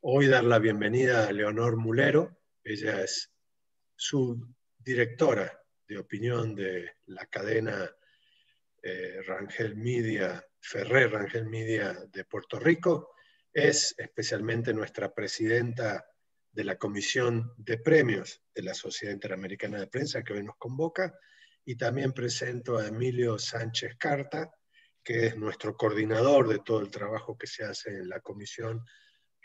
hoy dar la bienvenida a Leonor Mulero. Ella es subdirectora de opinión de la cadena Rangel Media, Ferrer Rangel Media de Puerto Rico. Es especialmente nuestra presidenta de la Comisión de Premios de la Sociedad Interamericana de Prensa, que hoy nos convoca. Y también presento a Emilio Sánchez Carta, que es nuestro coordinador de todo el trabajo que se hace en la comisión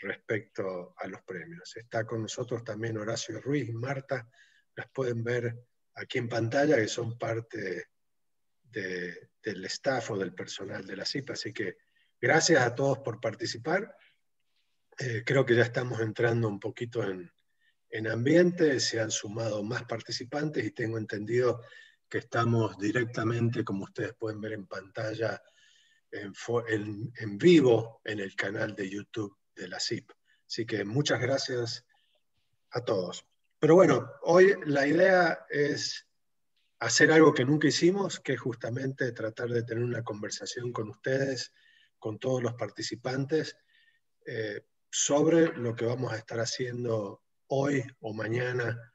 respecto a los premios. Está con nosotros también Horacio Ruiz y Marta, las pueden ver aquí en pantalla, que son parte del staff o del personal de la CIP, así que gracias a todos por participar. Creo que ya estamos entrando un poquito en ambiente, se han sumado más participantes y tengo entendido que estamos directamente, como ustedes pueden ver en pantalla, en vivo en el canal de YouTube de la CIP. Así que muchas gracias a todos. Pero bueno, hoy la idea es hacer algo que nunca hicimos, que es justamente tratar de tener una conversación con ustedes, con todos los participantes, sobre lo que vamos a estar haciendo hoy o mañana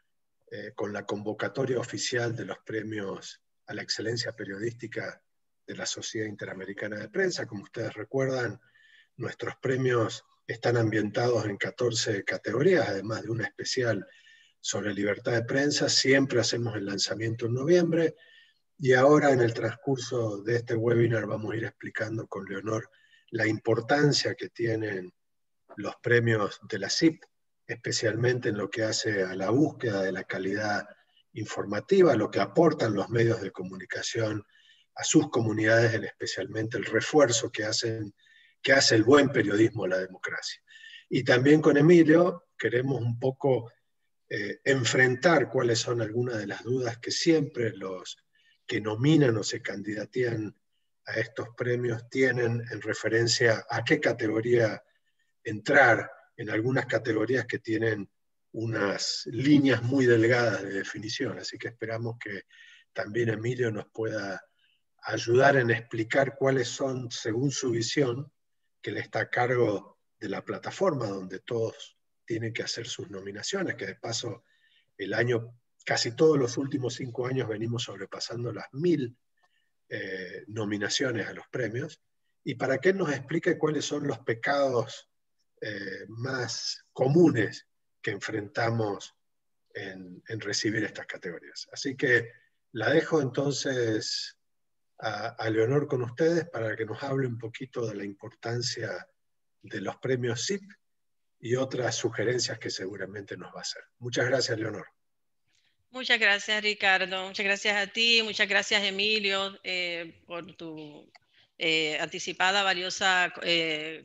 con la convocatoria oficial de los premios a la excelencia periodística de la Sociedad Interamericana de Prensa. Como ustedes recuerdan, nuestros premios están ambientados en 14 categorías, además de una especial sobre libertad de prensa. Siempre hacemos el lanzamiento en noviembre y ahora en el transcurso de este webinar vamos a ir explicando con Leonor la importancia que tienen los premios de la CIP, especialmente en lo que hace a la búsqueda de la calidad informativa, lo que aportan los medios de comunicación a sus comunidades, especialmente el refuerzo que hace el buen periodismo a la democracia. Y también con Emilio queremos un poco enfrentar cuáles son algunas de las dudas que siempre los que nominan o se candidatean a estos premios tienen en referencia a qué categoría entrar, en algunas categorías que tienen unas líneas muy delgadas de definición. Así que esperamos que también Emilio nos pueda ayudar en explicar cuáles son, según su visión, que él está a cargo de la plataforma donde todos tienen que hacer sus nominaciones, que de paso casi todos los últimos 5 años venimos sobrepasando las 1000 nominaciones a los premios, y para que él nos explique cuáles son los pecados más comunes que enfrentamos en recibir estas categorías. Así que la dejo entonces a Leonor con ustedes para que nos hable un poquito de la importancia de los premios CIP y otras sugerencias que seguramente nos va a hacer. Muchas gracias, Leonor. Muchas gracias, Ricardo. Muchas gracias a ti. Muchas gracias, Emilio, por tu anticipada, valiosa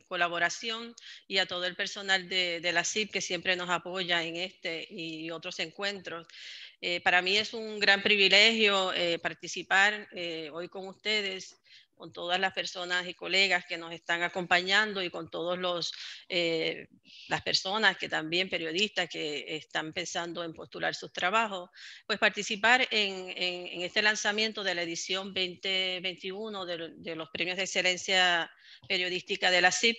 colaboración, y a todo el personal de la CIP que siempre nos apoya en este y otros encuentros. Para mí es un gran privilegio participar hoy con ustedes, con todas las personas y colegas que nos están acompañando y con todos las personas que también, periodistas, que están pensando en postular sus trabajos, pues participar en este lanzamiento de la edición 2021 de los Premios de Excelencia Periodística de la CIP,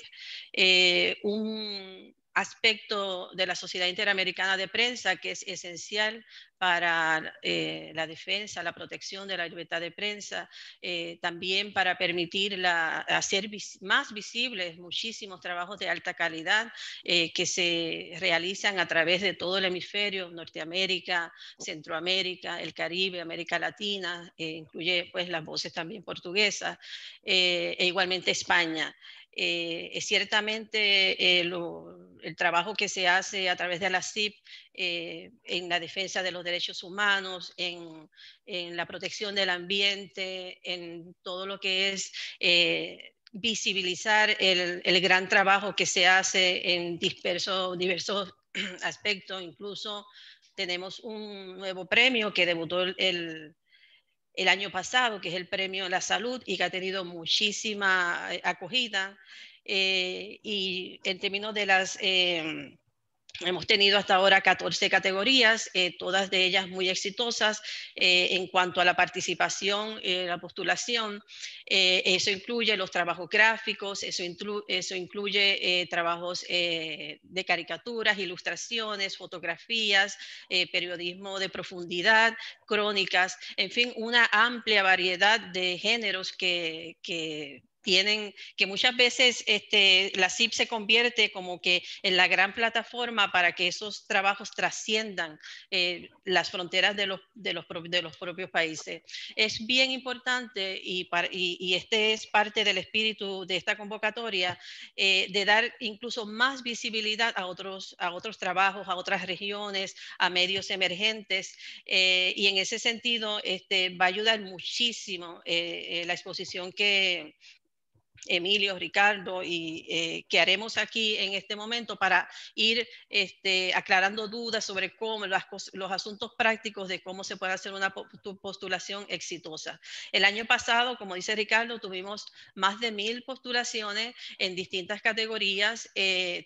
un aspecto de la Sociedad Interamericana de Prensa que es esencial para la defensa, la protección de la libertad de prensa, también para permitir hacer más visibles muchísimos trabajos de alta calidad que se realizan a través de todo el hemisferio, Norteamérica, Centroamérica, el Caribe, América Latina, incluye pues las voces también portuguesas, e igualmente España. Ciertamente el trabajo que se hace a través de la CIP en la defensa de los derechos humanos, en la protección del ambiente, en todo lo que es visibilizar el gran trabajo que se hace en diversos aspectos. Incluso tenemos un nuevo premio que debutó el año pasado, que es el Premio a la Salud, y que ha tenido muchísima acogida. Y en términos de las Hemos tenido hasta ahora 14 categorías, todas de ellas muy exitosas en cuanto a la participación, la postulación. Eso incluye los trabajos gráficos, eso incluye trabajos de caricaturas, ilustraciones, fotografías, periodismo de profundidad, crónicas, en fin, una amplia variedad de géneros que muchas veces la CIP se convierte como que en la gran plataforma para que esos trabajos trasciendan las fronteras de los propios países. Es bien importante y este es parte del espíritu de esta convocatoria, de dar incluso más visibilidad a otros trabajos, a otras regiones, a medios emergentes, y en ese sentido va a ayudar muchísimo la exposición que Emilio, Ricardo, y que haremos aquí en este momento para ir aclarando dudas sobre cómo los asuntos prácticos de cómo se puede hacer una postulación exitosa. El año pasado, como dice Ricardo, tuvimos más de 1000 postulaciones en distintas categorías.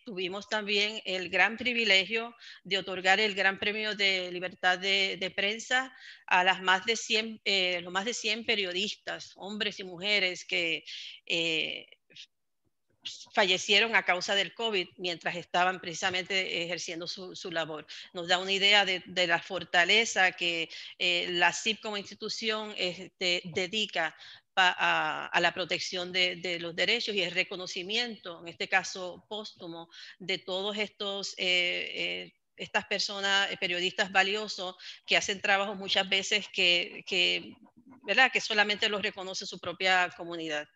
Tuvimos también el gran privilegio de otorgar el Gran Premio de Libertad de Prensa a los más de 100 periodistas, hombres y mujeres que fallecieron a causa del COVID mientras estaban precisamente ejerciendo su labor. Nos da una idea de la fortaleza que la CIP como institución dedica a la protección de los derechos y el reconocimiento, en este caso póstumo, de todos estas personas, periodistas valiosos, que hacen trabajos muchas veces ¿verdad? Que solamente los reconoce su propia comunidad.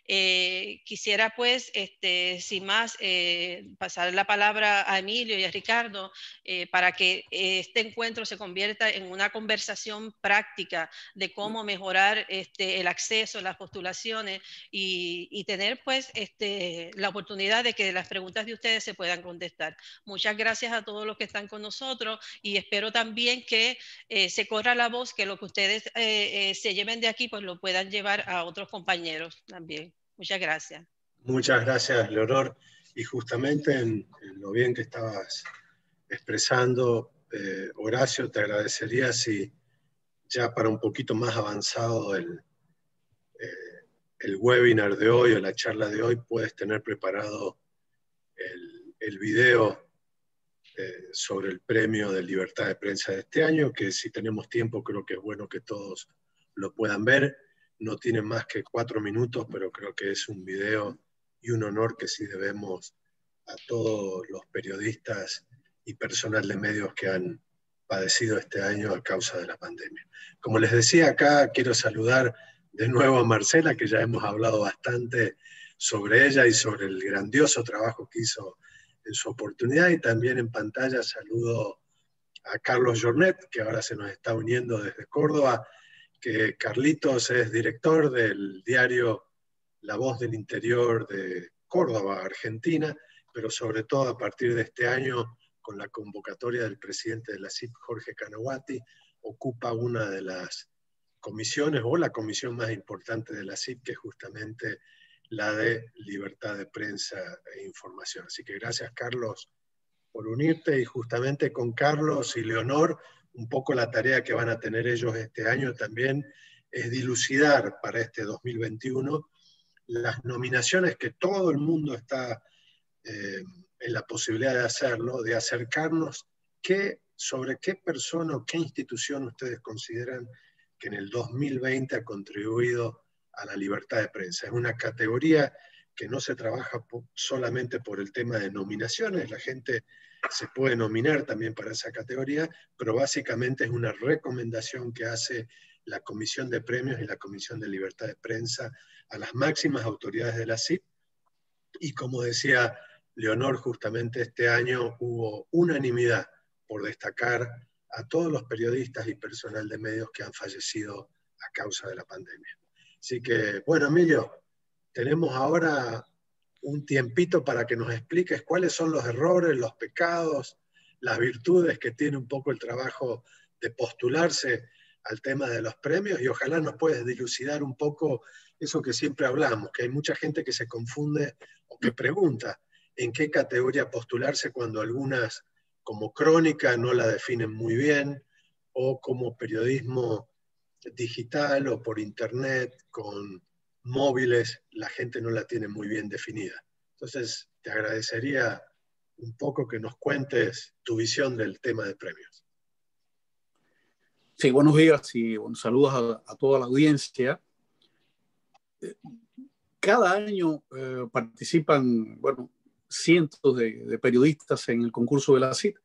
Quisiera pues, sin más, pasar la palabra a Emilio y a Ricardo para que este encuentro se convierta en una conversación práctica de cómo mejorar el acceso a las postulaciones y tener pues la oportunidad de que las preguntas de ustedes se puedan contestar. Muchas gracias a todos los que están con nosotros y espero también que se corra la voz, que lo que ustedes se lleven de aquí pues lo puedan llevar a otros compañeros también. Muchas gracias. Muchas gracias, Leonor. Y justamente en lo bien que estabas expresando, Horacio, te agradecería si ya para un poquito más avanzado el webinar de hoy o la charla de hoy puedes tener preparado el video sobre el premio de libertad de prensa de este año, que si tenemos tiempo creo que es bueno que todos lo puedan ver. No tiene más que 4 minutos, pero creo que es un video y un honor que sí debemos a todos los periodistas y personal de medios que han padecido este año a causa de la pandemia. Como les decía acá, quiero saludar de nuevo a Marcela, que ya hemos hablado bastante sobre ella y sobre el grandioso trabajo que hizo en su oportunidad, y también en pantalla saludo a Carlos Jornet, que ahora se nos está uniendo desde Córdoba, que Carlitos es director del diario La Voz del Interior de Córdoba, Argentina, pero sobre todo a partir de este año, con la convocatoria del presidente de la CIP, Jorge Canawati, ocupa una de las comisiones o la comisión más importante de la CIP, que es justamente la de libertad de prensa e información. Así que gracias, Carlos, por unirte, y justamente con Carlos y Leonor, un poco la tarea que van a tener ellos este año también es dilucidar para este 2021 las nominaciones que todo el mundo está en la posibilidad de hacerlo, de acercarnos sobre qué persona o qué institución ustedes consideran que en el 2020 ha contribuido a la libertad de prensa. Es una categoría que no se trabaja solamente por el tema de nominaciones, la gente se puede nominar también para esa categoría, pero básicamente es una recomendación que hace la Comisión de Premios y la Comisión de Libertad de Prensa a las máximas autoridades de la CIP. Y como decía Leonor, justamente este año hubo unanimidad por destacar a todos los periodistas y personal de medios que han fallecido a causa de la pandemia. Así que, bueno, Emilio, tenemos ahora un tiempito para que nos expliques cuáles son los errores, los pecados, las virtudes que tiene un poco el trabajo de postularse al tema de los premios, y ojalá nos puedas dilucidar un poco eso que siempre hablamos, que hay mucha gente que se confunde o que pregunta en qué categoría postularse cuando algunas como crónica no la definen muy bien, o como periodismo digital o por internet con móviles, la gente no la tiene muy bien definida. Entonces, te agradecería un poco que nos cuentes tu visión del tema de premios. Sí, buenos días y saludos a toda la audiencia. Cada año participan, bueno, cientos de periodistas en el concurso de la CIT,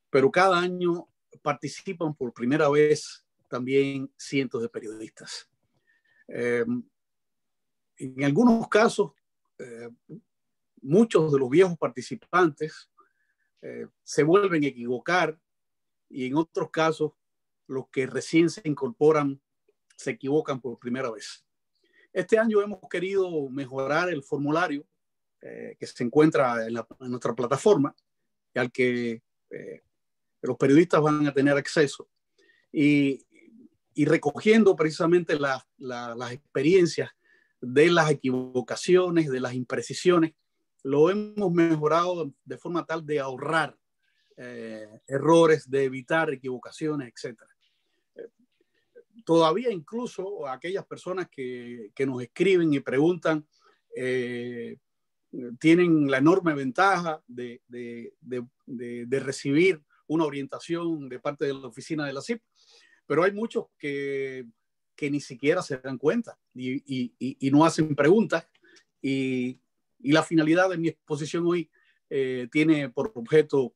pero cada año participan por primera vez también cientos de periodistas. En algunos casos, muchos de los viejos participantes se vuelven a equivocar, y en otros casos, los que recién se incorporan se equivocan por primera vez. Este año hemos querido mejorar el formulario que se encuentra en nuestra plataforma, al que los periodistas van a tener acceso, y recogiendo precisamente las experiencias de las equivocaciones, de las imprecisiones, lo hemos mejorado de forma tal de ahorrar errores, de evitar equivocaciones, etc. Todavía incluso aquellas personas que nos escriben y preguntan tienen la enorme ventaja de recibir una orientación de parte de la oficina de la CIP, pero hay muchos que ni siquiera se dan cuenta y no hacen preguntas, y la finalidad de mi exposición hoy tiene por objeto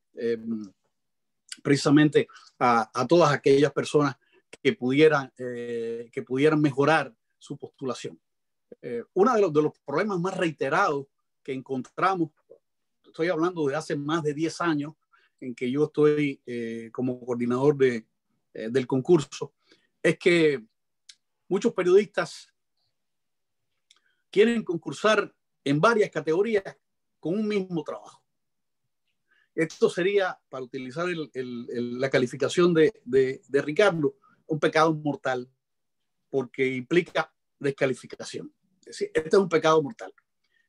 precisamente a todas aquellas personas que pudieran mejorar su postulación. Uno de los problemas más reiterados que encontramos, estoy hablando de hace más de 10 años en que yo estoy como coordinador del concurso, es que muchos periodistas quieren concursar en varias categorías con un mismo trabajo. Esto sería, para utilizar la calificación de Ricardo, un pecado mortal, porque implica descalificación. Es decir, este es un pecado mortal.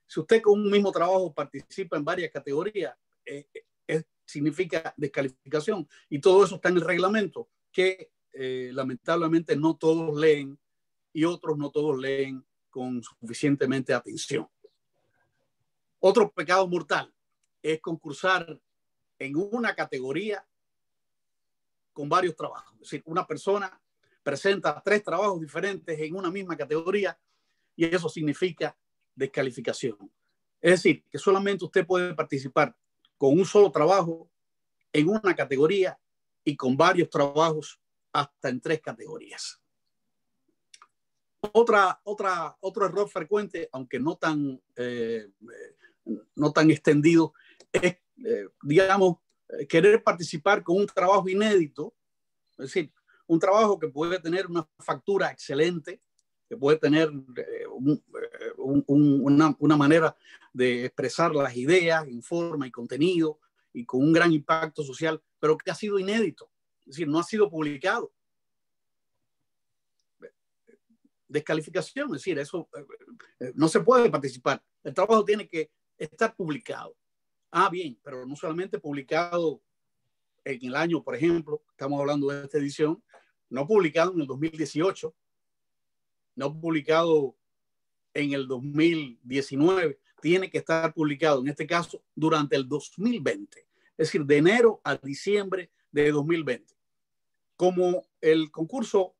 Si usted con un mismo trabajo participa en varias categorías, significa descalificación, y todo eso está en el reglamento, que lamentablemente no todos leen, y otros no todos leen con suficientemente atención. Otro pecado mortal es concursar en una categoría con varios trabajos. Es decir, una persona presenta 3 trabajos diferentes en una misma categoría, y eso significa descalificación. Es decir, que solamente usted puede participar con un solo trabajo en una categoría y con varios trabajos hasta en 3 categorías. Otro error frecuente, aunque no tan extendido, es, digamos, querer participar con un trabajo inédito, es decir, un trabajo que puede tener una factura excelente, que puede tener una manera de expresar las ideas en forma y contenido y con un gran impacto social, pero que ha sido inédito, es decir, no ha sido publicado. Descalificación, es decir, eso no se puede participar. El trabajo tiene que estar publicado. Ah, bien, pero no solamente publicado en el año, por ejemplo, estamos hablando de esta edición, no publicado en el 2018, no publicado en el 2019, tiene que estar publicado, en este caso, durante el 2020, es decir, de enero a diciembre de 2020. Como el concurso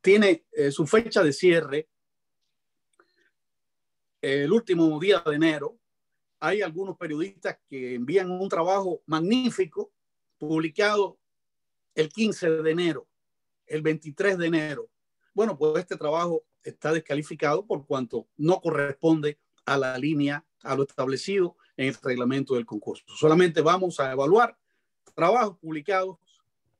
tiene su fecha de cierre el último día de enero, hay algunos periodistas que envían un trabajo magnífico publicado el 15 de enero, el 23 de enero. Bueno, pues este trabajo está descalificado por cuanto no corresponde a la línea, a lo establecido en el reglamento del concurso. Solamente vamos a evaluar trabajos publicados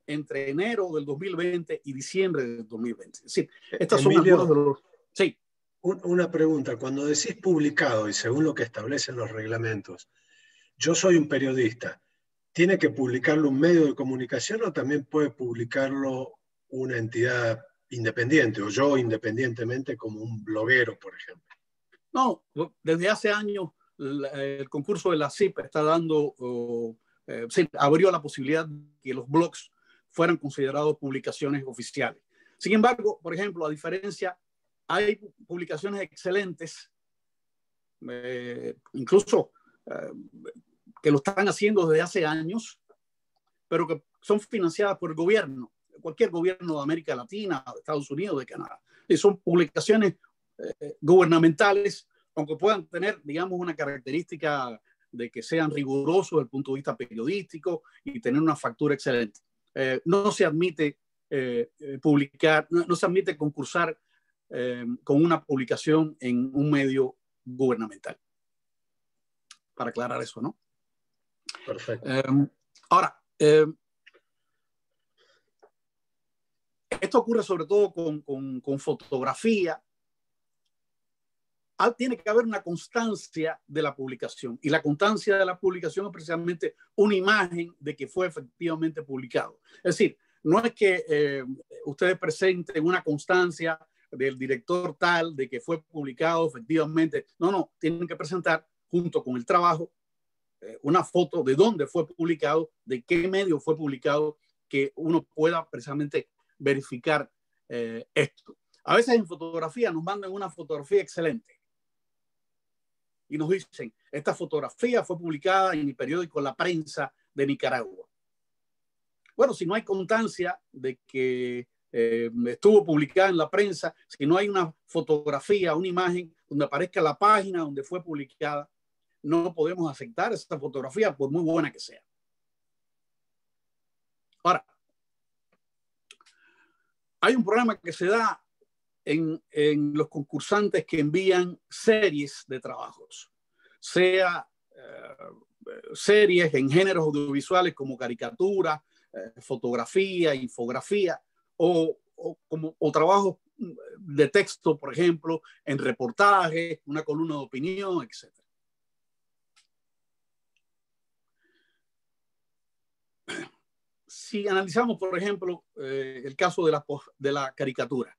entre enero del 2020 y diciembre del 2020. Es decir, estas son algunos de los... Sí. Una pregunta, cuando decís publicado y según lo que establecen los reglamentos, yo soy un periodista, ¿tiene que publicarlo un medio de comunicación o también puede publicarlo una entidad independiente o yo independientemente como un bloguero, por ejemplo? No, desde hace años el concurso de la CIP está dando, abrió la posibilidad de que los blogs fueran considerados publicaciones oficiales. Sin embargo, por ejemplo, a diferencia, hay publicaciones excelentes, incluso que lo están haciendo desde hace años, pero que son financiadas por el gobierno, cualquier gobierno de América Latina, de Estados Unidos, de Canadá. Y son publicaciones gubernamentales, aunque puedan tener, digamos, una característica de que sean rigurosos desde el punto de vista periodístico y tener una factura excelente. No se admite publicar, no se admite concursar con una publicación en un medio gubernamental. Para aclarar eso, ¿no? Perfecto. Ahora, esto ocurre sobre todo con fotografía. Tiene que haber una constancia de la publicación, y la constancia de la publicación es precisamente una imagen de que fue efectivamente publicado. Es decir, no es que ustedes presenten una constancia del director tal de que fue publicado efectivamente. No, tienen que presentar junto con el trabajo una foto de dónde fue publicado, de qué medio fue publicado, que uno pueda precisamente verificar esto. A veces en fotografía nos mandan una fotografía excelente y nos dicen, esta fotografía fue publicada en el periódico La Prensa de Nicaragua. Bueno, si no hay constancia de que estuvo publicada en la prensa, si no hay una fotografía, una imagen donde aparezca la página donde fue publicada, no podemos aceptar esa fotografía por muy buena que sea. Ahora, hay un problema que se da en los concursantes que envían series de trabajos, sea series en géneros audiovisuales como caricatura, fotografía, infografía, o trabajos de texto, por ejemplo, en reportajes, una columna de opinión, etc. Si analizamos, por ejemplo, el caso de la caricatura,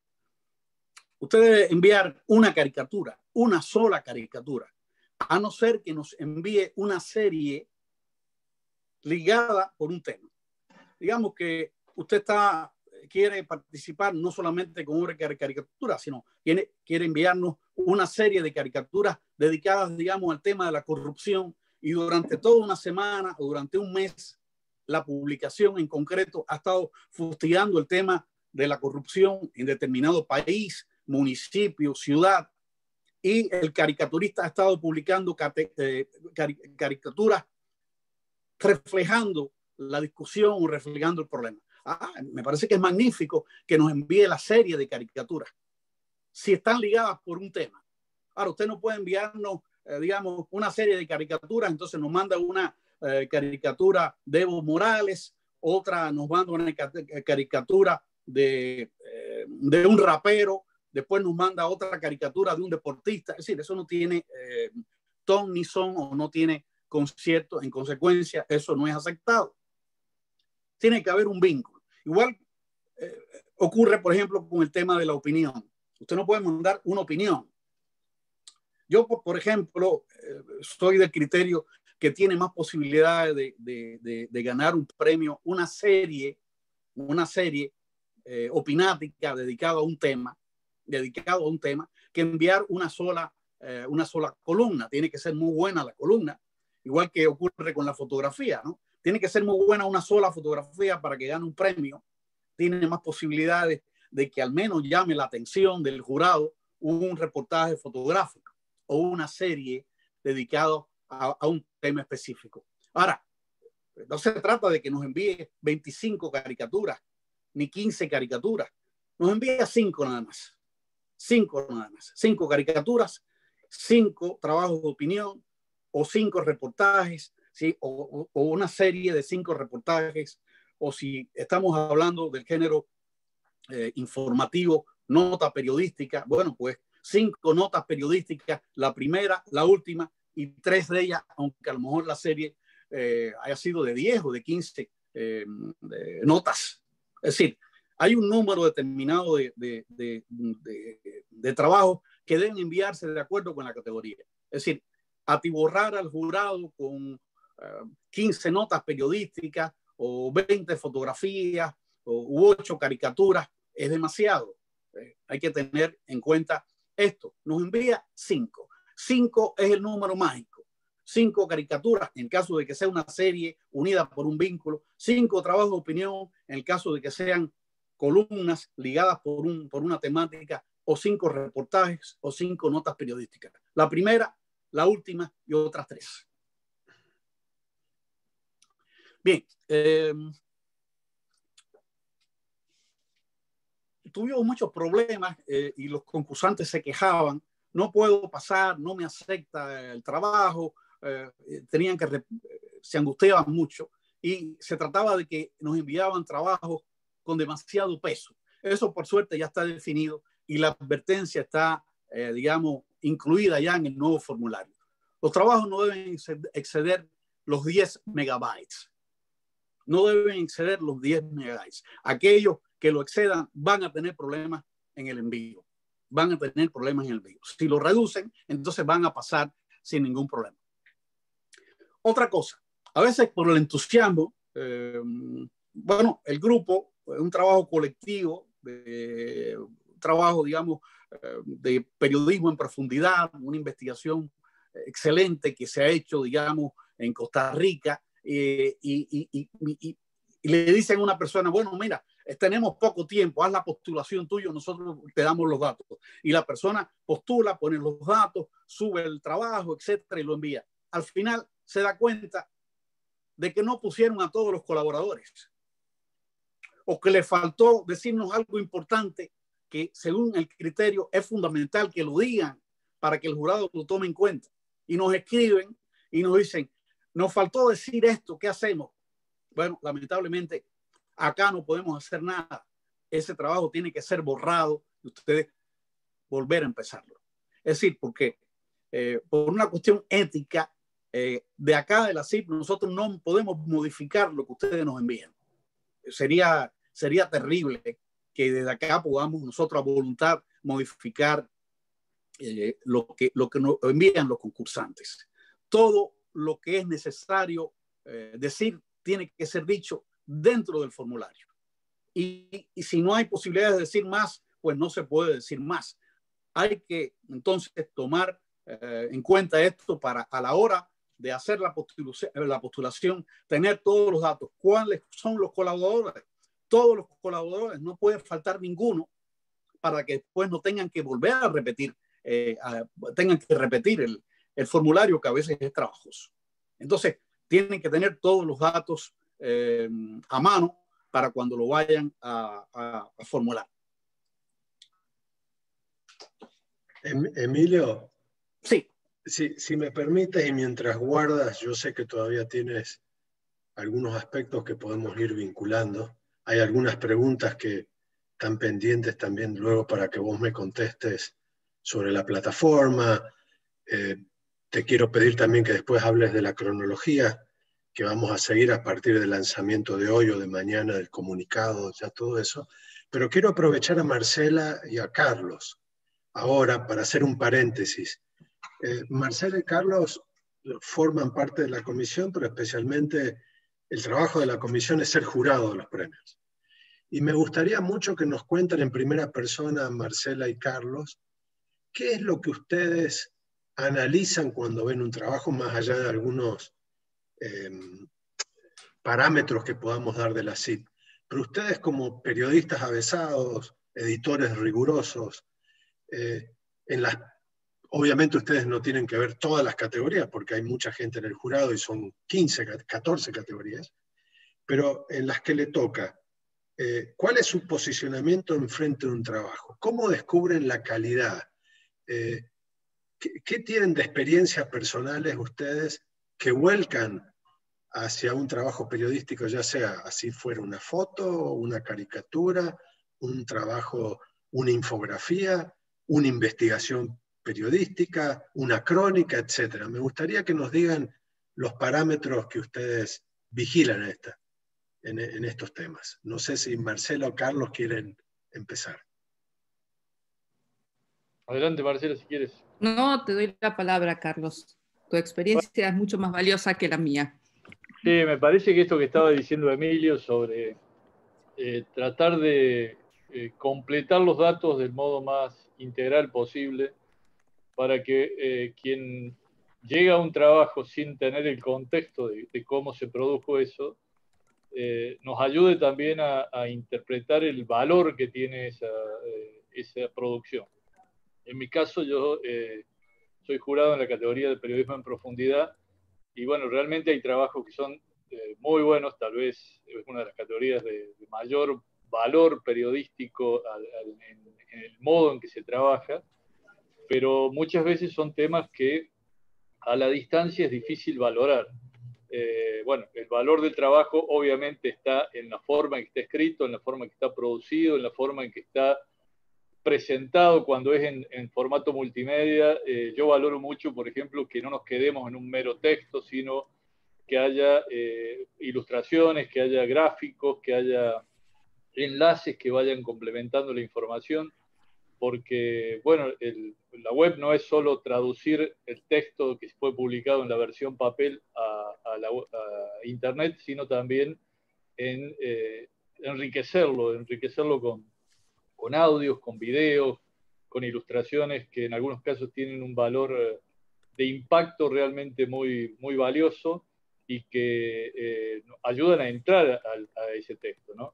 usted debe enviar una caricatura, una sola caricatura, a no ser que nos envíe una serie ligada por un tema. Digamos que usted quiere participar no solamente con una caricatura, sino quiere enviarnos una serie de caricaturas dedicadas, digamos, al tema de la corrupción, y durante toda una semana o durante un mes la publicación en concreto ha estado fustigando el tema de la corrupción en determinado país, municipio, ciudad, y el caricaturista ha estado publicando caricaturas reflejando la discusión, reflejando el problema. Me parece que es magnífico que nos envíe la serie de caricaturas si están ligadas por un tema. Ahora, usted no puede enviarnos, digamos, una serie de caricaturas, entonces nos manda una caricatura de Evo Morales, otra nos manda una caricatura de un rapero, después nos manda otra caricatura de un deportista. Es decir, eso no tiene ton ni son, o no tiene concierto. En consecuencia, eso no es aceptado. Tiene que haber un vínculo. Igual ocurre, por ejemplo, con el tema de la opinión. Usted no puede mandar una opinión. Yo, por ejemplo, soy del criterio que tiene más posibilidades de ganar un premio, una serie opinática dedicada a un tema, que enviar una sola columna. Tiene que ser muy buena la columna, igual que ocurre con la fotografía, ¿no? Tiene que ser muy buena una sola fotografía para que gane un premio. Tiene más posibilidades de que al menos llame la atención del jurado un reportaje fotográfico o una serie dedicada a un tema específico. Ahora, no se trata de que nos envíe 25 caricaturas ni 15 caricaturas. Nos envía 5 nada más. 5 nada más. 5 caricaturas, 5 trabajos de opinión o 5 reportajes, ¿sí? O una serie de 5 reportajes, o si estamos hablando del género informativo, nota periodística, bueno, pues 5 notas periodísticas, la primera, la última, y 3 de ellas, aunque a lo mejor la serie haya sido de 10 o de 15 notas. Es decir, hay un número determinado de trabajos que deben enviarse de acuerdo con la categoría. Es decir, atiborrar al jurado con 15 notas periodísticas o 20 fotografías u 8 caricaturas es demasiado. Hay que tener en cuenta esto. Nos envía 5. 5 es el número mágico. 5 caricaturas en caso de que sea una serie unida por un vínculo. 5 trabajos de opinión en el caso de que sean columnas ligadas por una temática, o 5 reportajes o 5 notas periodísticas. La primera, la última y otras 3. Bien, tuvimos muchos problemas y los concursantes se quejaban. No puedo pasar, no me acepta el trabajo, se angustiaban mucho y se trataba de que nos enviaban trabajos con demasiado peso. Eso por suerte ya está definido y la advertencia está, digamos, incluida ya en el nuevo formulario. Los trabajos no deben exceder los 10 megabytes. No deben exceder los 10 megabytes. Aquellos que lo excedan van a tener problemas en el envío. Van a tener problemas en el envío. Si lo reducen, entonces van a pasar sin ningún problema. Otra cosa, a veces por el entusiasmo, bueno, el grupo, un trabajo colectivo, un trabajo, digamos, de periodismo en profundidad, una investigación excelente que se ha hecho, digamos, en Costa Rica, y le dicen a una persona, bueno, mira, tenemos poco tiempo, haz la postulación tuya, nosotros te damos los datos. Y la persona postula, pone los datos, sube el trabajo, etcétera, y lo envía. Al final se da cuenta de que no pusieron a todos los colaboradores, o que le faltó decirnos algo importante que según el criterio es fundamental que lo digan para que el jurado lo tome en cuenta. Y nos escriben y nos dicen, nos faltó decir esto, ¿qué hacemos? Bueno, lamentablemente acá no podemos hacer nada. Ese trabajo tiene que ser borrado y ustedes volver a empezarlo. Es decir, porque por una cuestión ética, de acá de la CIP nosotros no podemos modificar lo que ustedes nos envían. Sería terrible que desde acá podamos nosotros a voluntad modificar lo que nos envían los concursantes. Todo lo que es necesario decir tiene que ser dicho dentro del formulario. Y si no hay posibilidad de decir más, pues no se puede decir más. Hay que entonces tomar en cuenta esto para a la hora de hacer la postulación, tener todos los datos. ¿Cuáles son los colaboradores? Todos los colaboradores, no puede faltar ninguno para que después no tengan que volver a repetir, tengan que repetir el formulario que a veces es trabajoso. Entonces, tienen que tener todos los datos a mano para cuando lo vayan a formular. Emilio. Sí. Si me permites, y mientras guardas, yo sé que todavía tienes algunos aspectos que podemos ir vinculando. Hay algunas preguntas que están pendientes también luego para que vos me contestes sobre la plataforma. Te quiero pedir también que después hables de la cronología que vamos a seguir a partir del lanzamiento de hoy o de mañana, del comunicado, ya todo eso. Pero quiero aprovechar a Marcela y a Carlos ahora para hacer un paréntesis. Marcela y Carlos forman parte de la comisión, pero especialmente el trabajo de la comisión es ser jurado de los premios. Y me gustaría mucho que nos cuenten en primera persona, Marcela y Carlos, qué es lo que ustedes analizan cuando ven un trabajo, más allá de algunos parámetros que podamos dar de la CIP. Pero ustedes como periodistas avesados, editores rigurosos, obviamente ustedes no tienen que ver todas las categorías porque hay mucha gente en el jurado y son 15, 14 categorías, pero en las que le toca, ¿cuál es su posicionamiento enfrente de un trabajo? ¿Cómo descubren la calidad? ¿Qué tienen de experiencias personales ustedes que vuelcan hacia un trabajo periodístico, ya sea así fuera una foto, una caricatura, un trabajo, una infografía, una investigación periodística, una crónica, etcétera? Me gustaría que nos digan los parámetros que ustedes vigilan en estos temas. No sé si Marcela o Carlos quieren empezar. Adelante, Marcela, si quieres. No, te doy la palabra, Carlos. Tu experiencia es mucho más valiosa que la mía. Sí, me parece que esto que estaba diciendo Emilio sobre tratar de completar los datos del modo más integral posible para que quien llega a un trabajo sin tener el contexto de cómo se produjo eso, nos ayude también a interpretar el valor que tiene esa producción. En mi caso, yo soy jurado en la categoría de periodismo en profundidad y bueno, realmente hay trabajos que son muy buenos, tal vez es una de las categorías de mayor valor periodístico en el modo en que se trabaja, pero muchas veces son temas que a la distancia es difícil valorar. Bueno, el valor del trabajo obviamente está en la forma en que está escrito, en la forma en que está producido, en la forma en que está presentado cuando es en formato multimedia. Yo valoro mucho, por ejemplo, que no nos quedemos en un mero texto, sino que haya ilustraciones, que haya gráficos, que haya enlaces que vayan complementando la información, porque, bueno, la web no es solo traducir el texto que fue publicado en la versión papel a Internet, sino también en enriquecerlo con audios, con videos, con ilustraciones que en algunos casos tienen un valor de impacto realmente muy, muy valioso y que ayudan a entrar a ese texto, ¿no?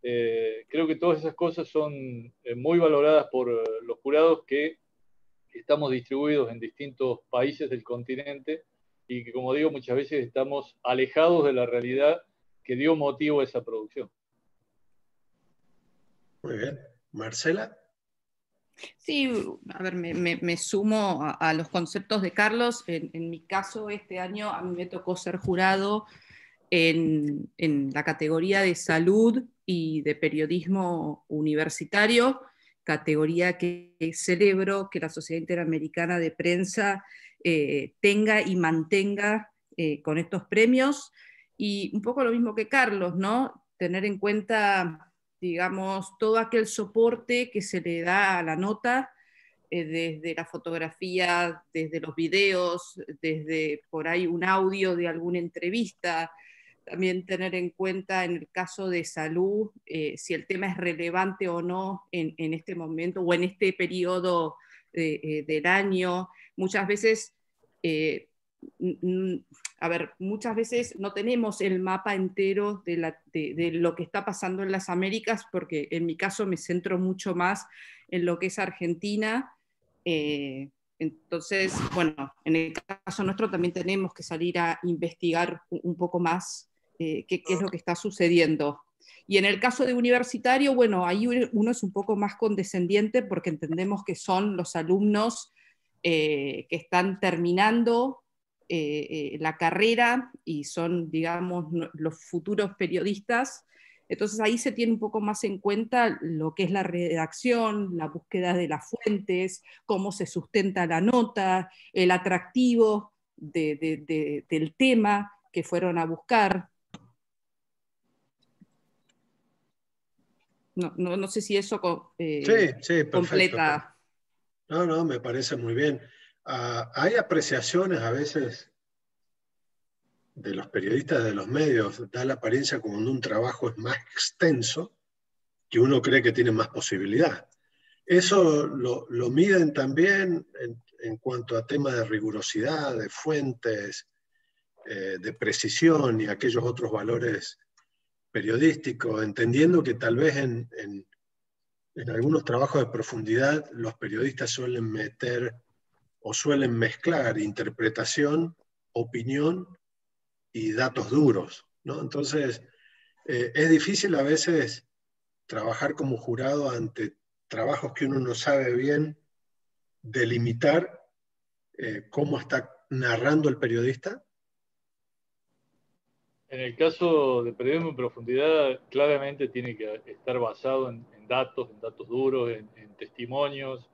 Creo que todas esas cosas son muy valoradas por los jurados que estamos distribuidos en distintos países del continente y que, como digo, muchas veces estamos alejados de la realidad que dio motivo a esa producción. Muy bien. Marcela. Sí, a ver, me sumo a los conceptos de Carlos. En mi caso, este año a mí me tocó ser jurado en la categoría de salud y de periodismo universitario, categoría que celebro que la Sociedad Interamericana de Prensa tenga y mantenga con estos premios. Y un poco lo mismo que Carlos, ¿no? Tener en cuenta, digamos, todo aquel soporte que se le da a la nota, desde la fotografía, desde los videos, desde por ahí un audio de alguna entrevista. También tener en cuenta en el caso de salud, si el tema es relevante o no en este momento o en este periodo del año. Muchas veces, muchas veces no tenemos el mapa entero de lo que está pasando en las Américas, porque en mi caso me centro mucho más en lo que es Argentina. Entonces, bueno, en el caso nuestro también tenemos que salir a investigar un poco más qué es lo que está sucediendo. Y en el caso de universitario, bueno, ahí uno es un poco más condescendiente porque entendemos que son los alumnos que están terminando la carrera y son, digamos, los futuros periodistas. Entonces ahí se tiene un poco más en cuenta lo que es la redacción, la búsqueda de las fuentes, cómo se sustenta la nota, el atractivo del tema que fueron a buscar. No sé si eso sí, completa. No, me parece muy bien. Hay apreciaciones a veces de los periodistas de los medios, da la apariencia como un trabajo es más extenso, que uno cree que tiene más posibilidad. Eso lo miden también en cuanto a temas de rigurosidad, de fuentes, de precisión y aquellos otros valores periodísticos, entendiendo que tal vez en algunos trabajos de profundidad los periodistas suelen meter o suelen mezclar interpretación, opinión y datos duros, ¿no? Entonces, es difícil a veces trabajar como jurado ante trabajos que uno no sabe bien delimitar cómo está narrando el periodista. En el caso de periodismo en profundidad, claramente tiene que estar basado en datos duros, en testimonios.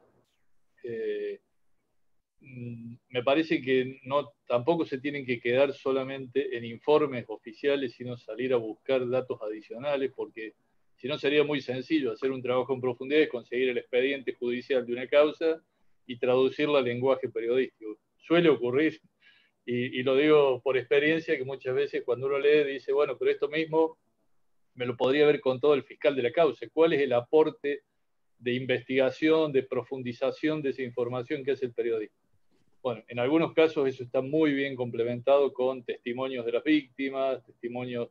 Me parece que tampoco se tienen que quedar solamente en informes oficiales, sino salir a buscar datos adicionales, porque si no sería muy sencillo hacer un trabajo en profundidad, es conseguir el expediente judicial de una causa y traducirlo al lenguaje periodístico. Suele ocurrir, Y lo digo por experiencia, que muchas veces cuando uno lee dice, bueno, pero esto mismo me lo podría haber contado el fiscal de la causa. ¿Cuál es el aporte de investigación, de profundización de esa información que hace el periodista? Bueno, en algunos casos eso está muy bien complementado con testimonios de las víctimas, testimonios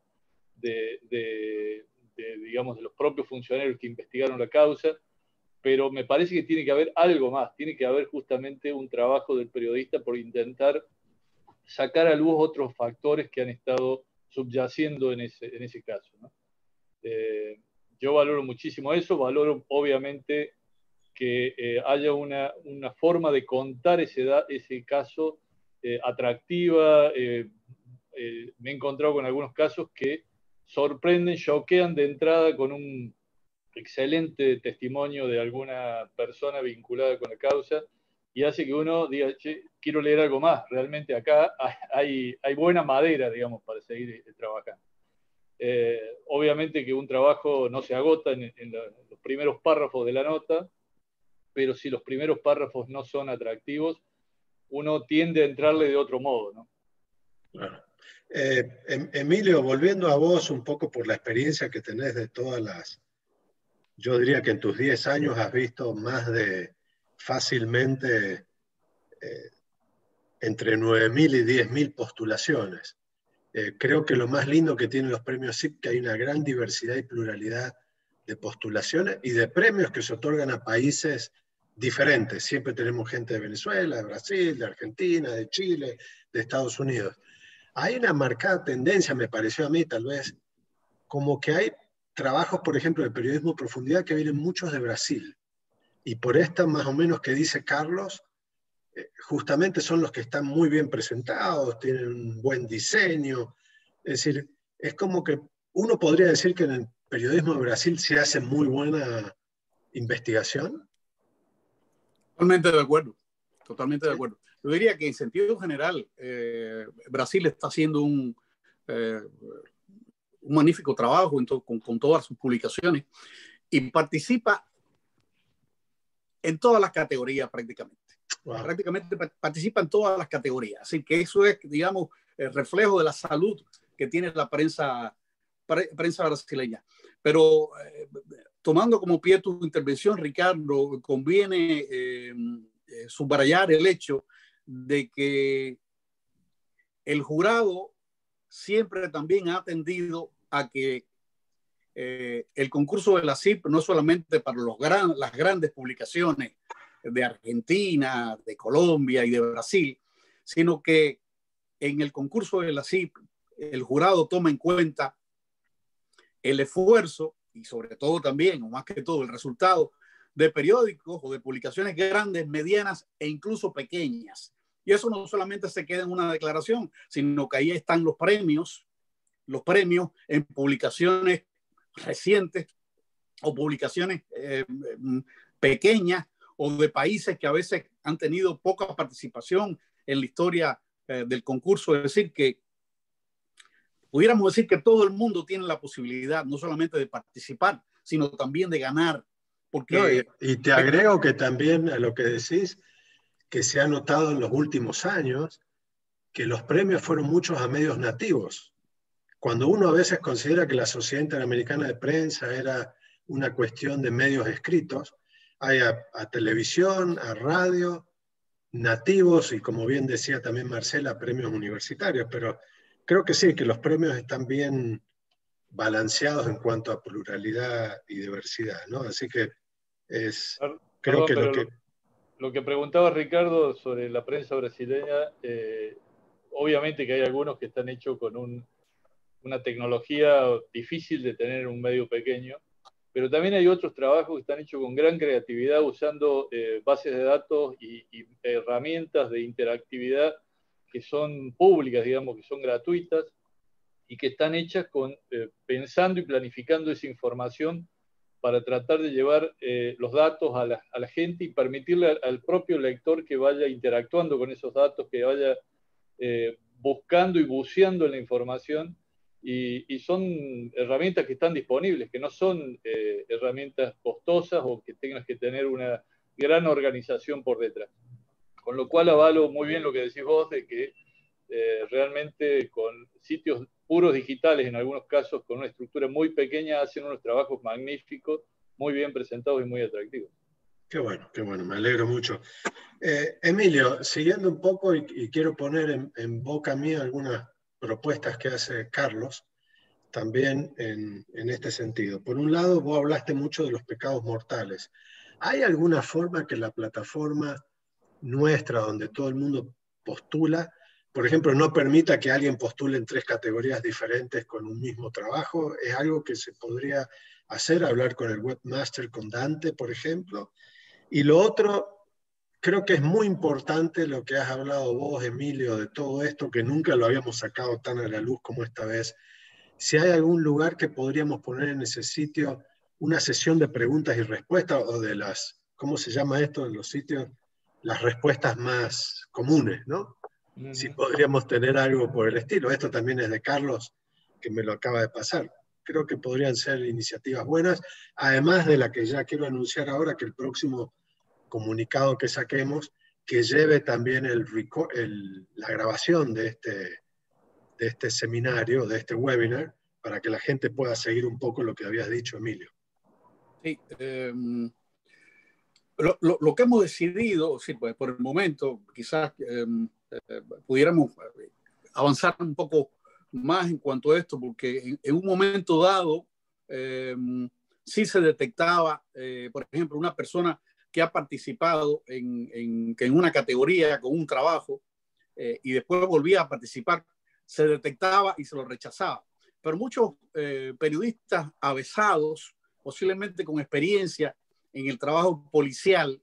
digamos, de los propios funcionarios que investigaron la causa, pero me parece que tiene que haber algo más, tiene que haber justamente un trabajo del periodista por intentar sacar a luz otros factores que han estado subyaciendo en ese caso, ¿no? Yo valoro muchísimo eso, valoro obviamente que haya una forma de contar ese caso atractiva. Me he encontrado con algunos casos que sorprenden, choquean de entrada con un excelente testimonio de alguna persona vinculada con la causa y hace que uno diga, che, quiero leer algo más. Realmente acá hay buena madera, digamos, para seguir trabajando. Obviamente que un trabajo no se agota en los primeros párrafos de la nota, pero si los primeros párrafos no son atractivos, uno tiende a entrarle de otro modo, ¿no? Claro. Emilio, volviendo a vos un poco por la experiencia que tenés de todas las... Yo diría que en tus 10 años has visto más de fácilmente entre 9.000 y 10.000 postulaciones. Creo que lo más lindo que tienen los premios SIP es que hay una gran diversidad y pluralidad de postulaciones y de premios que se otorgan a países diferentes. Siempre tenemos gente de Venezuela, de Brasil, de Argentina, de Chile, de Estados Unidos. Hay una marcada tendencia, me pareció a mí tal vez, como que hay trabajos, por ejemplo, de periodismo de profundidad que vienen muchos de Brasil. Y por esta más o menos que dice Carlos, justamente son los que están muy bien presentados, tienen un buen diseño. Es decir, es como que uno podría decir que en el periodismo de Brasil se hace muy buena investigación. Totalmente de acuerdo, totalmente de acuerdo. Yo diría que en sentido general, Brasil está haciendo un magnífico trabajo con todas sus publicaciones y participa en todas las categorías prácticamente. Wow. Prácticamente participa en todas las categorías. Así que eso es, digamos, el reflejo de la salud que tiene la prensa brasileña. Pero tomando como pie tu intervención, Ricardo, conviene subrayar el hecho de que el jurado siempre también ha atendido a que el concurso de la CIP no solamente para las grandes publicaciones de Argentina, de Colombia y de Brasil, sino que en el concurso de la CIP el jurado toma en cuenta el esfuerzo y sobre todo también, o más que todo, el resultado de periódicos o de publicaciones grandes, medianas e incluso pequeñas. Y eso no solamente se queda en una declaración, sino que ahí están los premios en publicaciones recientes o publicaciones pequeñas o de países que a veces han tenido poca participación en la historia del concurso. Es decir, que pudiéramos decir que todo el mundo tiene la posibilidad no solamente de participar, sino también de ganar. Porque... No, y te agrego que también a lo que decís, que se ha notado en los últimos años que los premios fueron muchos a medios nativos. Cuando uno a veces considera que la Sociedad Interamericana de Prensa era una cuestión de medios escritos, hay a televisión, a radio, nativos y, como bien decía también Marcela, premios universitarios, pero creo que sí, que los premios están bien balanceados en cuanto a pluralidad y diversidad, ¿no? Así que creo que lo que preguntaba Ricardo sobre la prensa brasileña, obviamente que hay algunos que están hechos con una tecnología difícil de tener en un medio pequeño, pero también hay otros trabajos que están hechos con gran creatividad usando bases de datos y herramientas de interactividad que son públicas, digamos, que son gratuitas y que están hechas pensando y planificando esa información para tratar de llevar los datos a la gente y permitirle al propio lector que vaya interactuando con esos datos, que vaya buscando y buceando en la información. Y son herramientas que están disponibles, que no son herramientas costosas o que tengas que tener una gran organización por detrás. Con lo cual avalo muy bien lo que decís vos, de que realmente con sitios puros digitales, en algunos casos con una estructura muy pequeña, hacen unos trabajos magníficos, muy bien presentados y muy atractivos. Qué bueno, me alegro mucho. Emilio, siguiendo un poco y quiero poner en boca mía algunas propuestas que hace Carlos, también en este sentido. Por un lado, vos hablaste mucho de los pecados mortales. ¿Hay alguna forma que la plataforma nuestra, donde todo el mundo postula, por ejemplo, no permita que alguien postule en 3 categorías diferentes con un mismo trabajo? ¿Es algo que se podría hacer, hablar con el webmaster, con Dante, por ejemplo? Y lo otro, creo que es muy importante lo que has hablado vos, Emilio, de todo esto, que nunca lo habíamos sacado tan a la luz como esta vez. Si hay algún lugar que podríamos poner en ese sitio una sesión de preguntas y respuestas, o de las, ¿cómo se llama esto en los sitios? Las respuestas más comunes, ¿no? Si podríamos tener algo por el estilo. Esto también es de Carlos, que me lo acaba de pasar. Creo que podrían ser iniciativas buenas, además de la que ya quiero anunciar ahora, que el próximo comunicado que saquemos, que lleve también la grabación de este seminario, de este webinar, para que la gente pueda seguir un poco lo que habías dicho, Emilio. Sí, lo que hemos decidido, sí, pues por el momento, quizás pudiéramos avanzar un poco más en cuanto a esto, porque en un momento dado sí se detectaba, por ejemplo, una persona que ha participado en una categoría con un trabajo y después volvía a participar, se detectaba y se lo rechazaba. Pero muchos periodistas avesados, posiblemente con experiencia en el trabajo policial,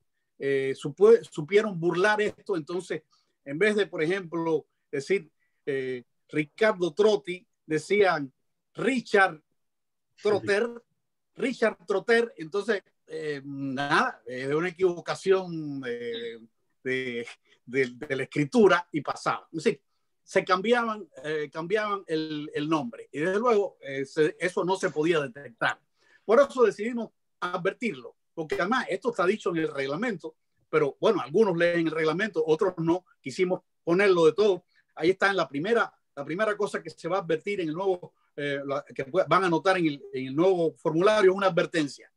supieron burlar esto. Entonces, en vez de, por ejemplo, decir Ricardo Trotti, decían Richard Trotter. Entonces, nada, es una equivocación de la escritura y pasaba. Es decir, se cambiaban el nombre y desde luego eso no se podía detectar. Por eso decidimos advertirlo, porque además esto está dicho en el reglamento, pero bueno, algunos leen el reglamento, otros no, quisimos ponerlo de todo. Ahí está en la primera cosa que se va a advertir en el nuevo, que van a anotar en el nuevo formulario, una advertencia.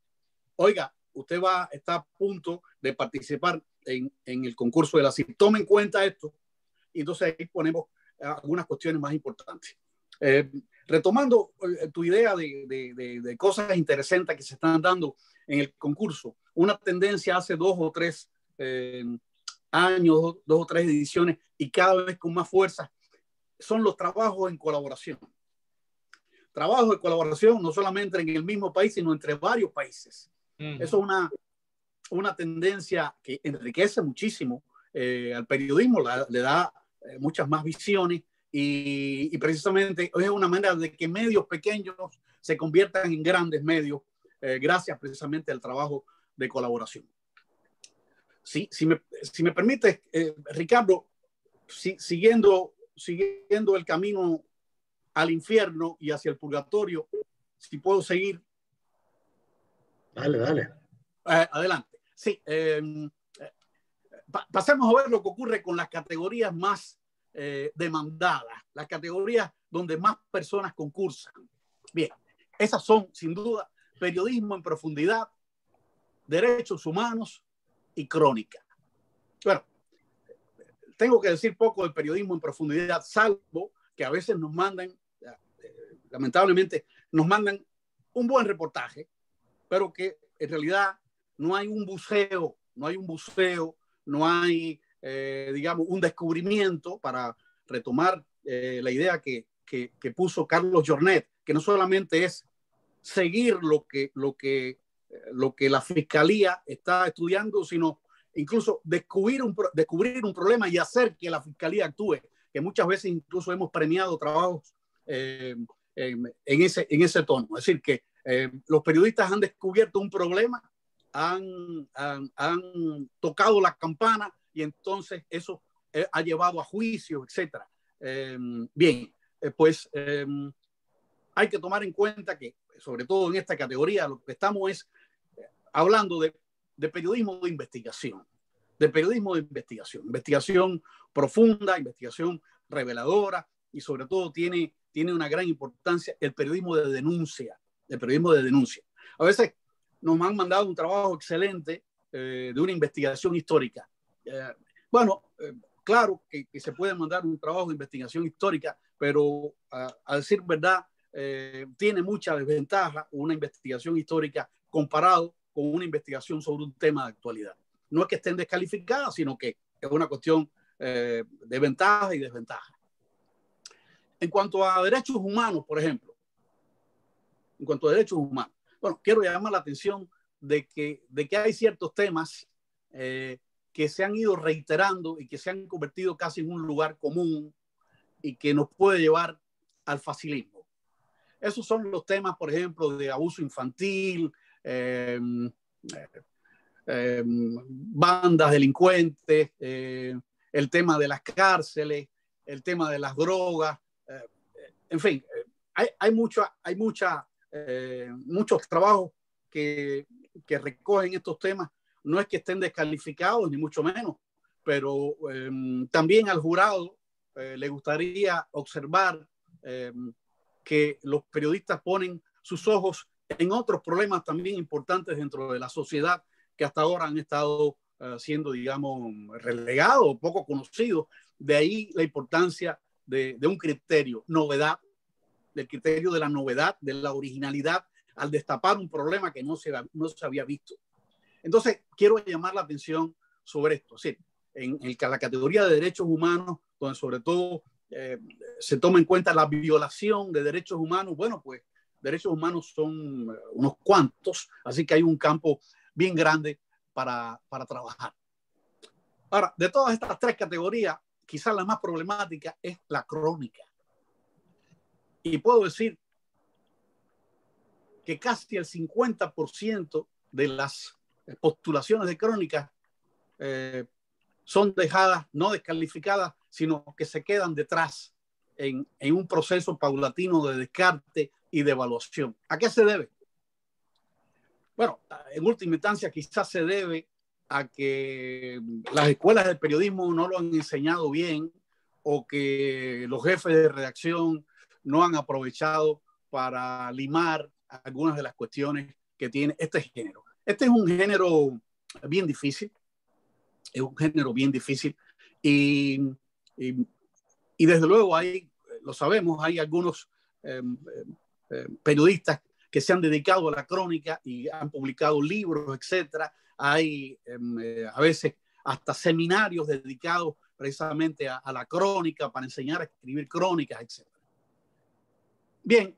Oiga, usted está a punto de participar en el concurso de la CIP. Tome en cuenta esto. Y entonces ahí ponemos algunas cuestiones más importantes. Retomando tu idea de cosas interesantes que se están dando en el concurso, una tendencia hace 2 o 3 años, 2 o 3 ediciones, y cada vez con más fuerza, son los trabajos en colaboración. Trabajos de colaboración no solamente en el mismo país, sino entre varios países. Eso es una tendencia que enriquece muchísimo al periodismo, le da muchas más visiones y precisamente es una manera de que medios pequeños se conviertan en grandes medios gracias precisamente al trabajo de colaboración. Si me permite, Ricardo, siguiendo el camino al infierno y hacia el purgatorio, si puedo seguir. Dale. Adelante. Sí, pasemos a ver lo que ocurre con las categorías más demandadas, las categorías donde más personas concursan. Bien, esas son, sin duda, periodismo en profundidad, derechos humanos y crónica. Bueno, tengo que decir poco del periodismo en profundidad, salvo que a veces nos mandan, lamentablemente, nos mandan un buen reportaje, pero que en realidad no hay un buceo, no hay, digamos, un descubrimiento, para retomar la idea que puso Carlos Jornet, que no solamente es seguir lo que la Fiscalía está estudiando, sino incluso descubrir un problema y hacer que la Fiscalía actúe, que muchas veces incluso hemos premiado trabajos en ese tono. Es decir, que los periodistas han descubierto un problema, han tocado la campana y entonces eso ha llevado a juicios, etc. Bien, pues hay que tomar en cuenta que, sobre todo en esta categoría, lo que estamos es hablando de periodismo de investigación, investigación profunda, investigación reveladora y sobre todo tiene una gran importancia el periodismo de denuncia. El periodismo de denuncia. A veces nos han mandado un trabajo excelente de una investigación histórica. Claro que se puede mandar un trabajo de investigación histórica, pero a decir verdad, tiene mucha desventaja una investigación histórica comparado con una investigación sobre un tema de actualidad. No es que estén descalificadas, sino que es una cuestión de ventaja y desventaja. En cuanto a derechos humanos, por ejemplo, bueno, quiero llamar la atención de que hay ciertos temas que se han ido reiterando y que se han convertido casi en un lugar común y que nos puede llevar al facilismo. Esos son los temas, por ejemplo, de abuso infantil, bandas delincuentes, el tema de las cárceles, el tema de las drogas, en fin, hay muchos trabajos que recogen estos temas. No es que estén descalificados, ni mucho menos, pero también al jurado le gustaría observar que los periodistas ponen sus ojos en otros problemas también importantes dentro de la sociedad que hasta ahora han estado siendo, digamos, relegados o poco conocidos. De ahí la importancia de un criterio, novedad, del criterio de la novedad, de la originalidad, al destapar un problema que no se había visto. Entonces, quiero llamar la atención sobre esto. Sí, en la categoría de derechos humanos, donde sobre todo se toma en cuenta la violación de derechos humanos, bueno, pues derechos humanos son unos cuantos, así que hay un campo bien grande para trabajar. Ahora, de todas estas tres categorías, quizás la más problemática es la crónica. Y puedo decir que casi el 50% de las postulaciones de crónica son dejadas, no descalificadas, sino que se quedan detrás en un proceso paulatino de descarte y de evaluación. ¿A qué se debe? Bueno, en última instancia quizás se debe a que las escuelas de periodismo no lo han enseñado bien o que los jefes de redacción no han aprovechado para limar algunas de las cuestiones que tiene este género. Este es un género bien difícil, y desde luego lo sabemos, hay algunos periodistas que se han dedicado a la crónica y han publicado libros, etcétera. Hay a veces hasta seminarios dedicados precisamente a la crónica para enseñar a escribir crónicas, etcétera. Bien,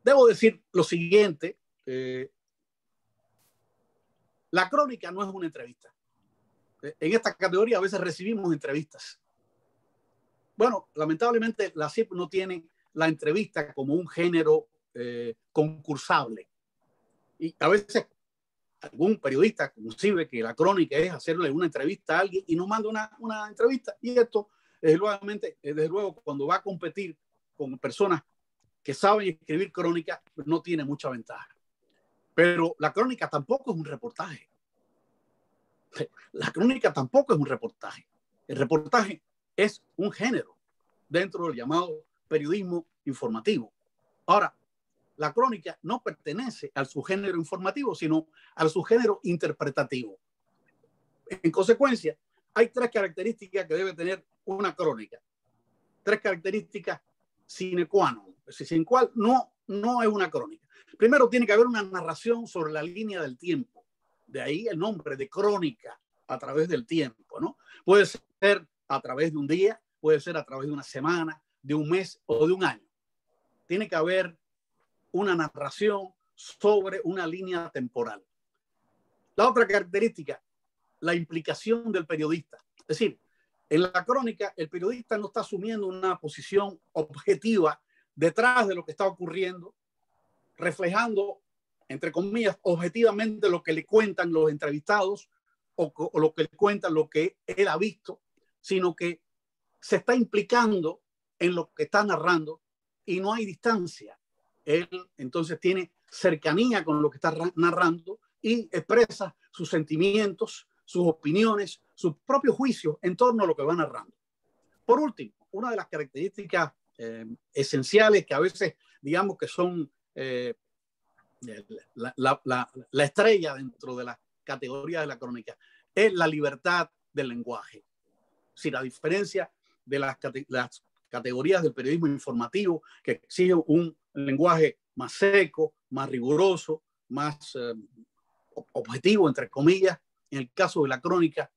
debo decir lo siguiente. La crónica no es una entrevista. En esta categoría a veces recibimos entrevistas. Bueno, lamentablemente la CIP no tiene la entrevista como un género concursable. Y a veces algún periodista concibe que la crónica es hacerle una entrevista a alguien y nos manda una entrevista. Y esto, desde luego, cuando va a competir con personas que saben escribir crónica, no tiene mucha ventaja. Pero la crónica tampoco es un reportaje. La crónica tampoco es un reportaje. El reportaje es un género dentro del llamado periodismo informativo. Ahora, la crónica no pertenece al subgénero informativo, sino al subgénero interpretativo. En consecuencia, hay tres características que debe tener una crónica. Tres características sine qua non, sin cual no es una crónica. Primero, tiene que haber una narración sobre la línea del tiempo. De ahí el nombre de crónica, a través del tiempo, ¿no? Puede ser a través de un día, puede ser a través de una semana, de un mes o de un año. Tiene que haber una narración sobre una línea temporal. La otra característica, la implicación del periodista. Es decir, en la crónica, el periodista no está asumiendo una posición objetiva detrás de lo que está ocurriendo, reflejando, entre comillas, objetivamente lo que le cuentan los entrevistados o lo que le cuentan lo que él ha visto, sino que se está implicando en lo que está narrando y no hay distancia. Él entonces tiene cercanía con lo que está narrando y expresa sus sentimientos, sus opiniones, sus propios juicios en torno a lo que va narrando. Por último, una de las características esenciales que a veces digamos que son la estrella dentro de la categoría de la crónica, es la libertad del lenguaje. Si la diferencia de las categorías del periodismo informativo, que exige un lenguaje más seco, más riguroso, más objetivo, entre comillas, en el caso de la crónica,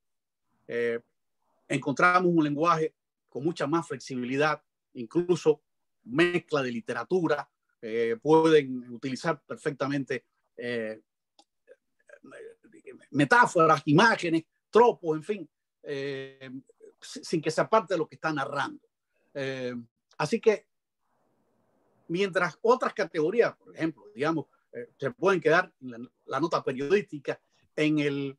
encontramos un lenguaje con mucha más flexibilidad, incluso mezcla de literatura, pueden utilizar perfectamente metáforas, imágenes, tropos, en fin, sin que se aparte de lo que está narrando. Así que, mientras otras categorías, por ejemplo, digamos, se pueden quedar en la nota periodística, en el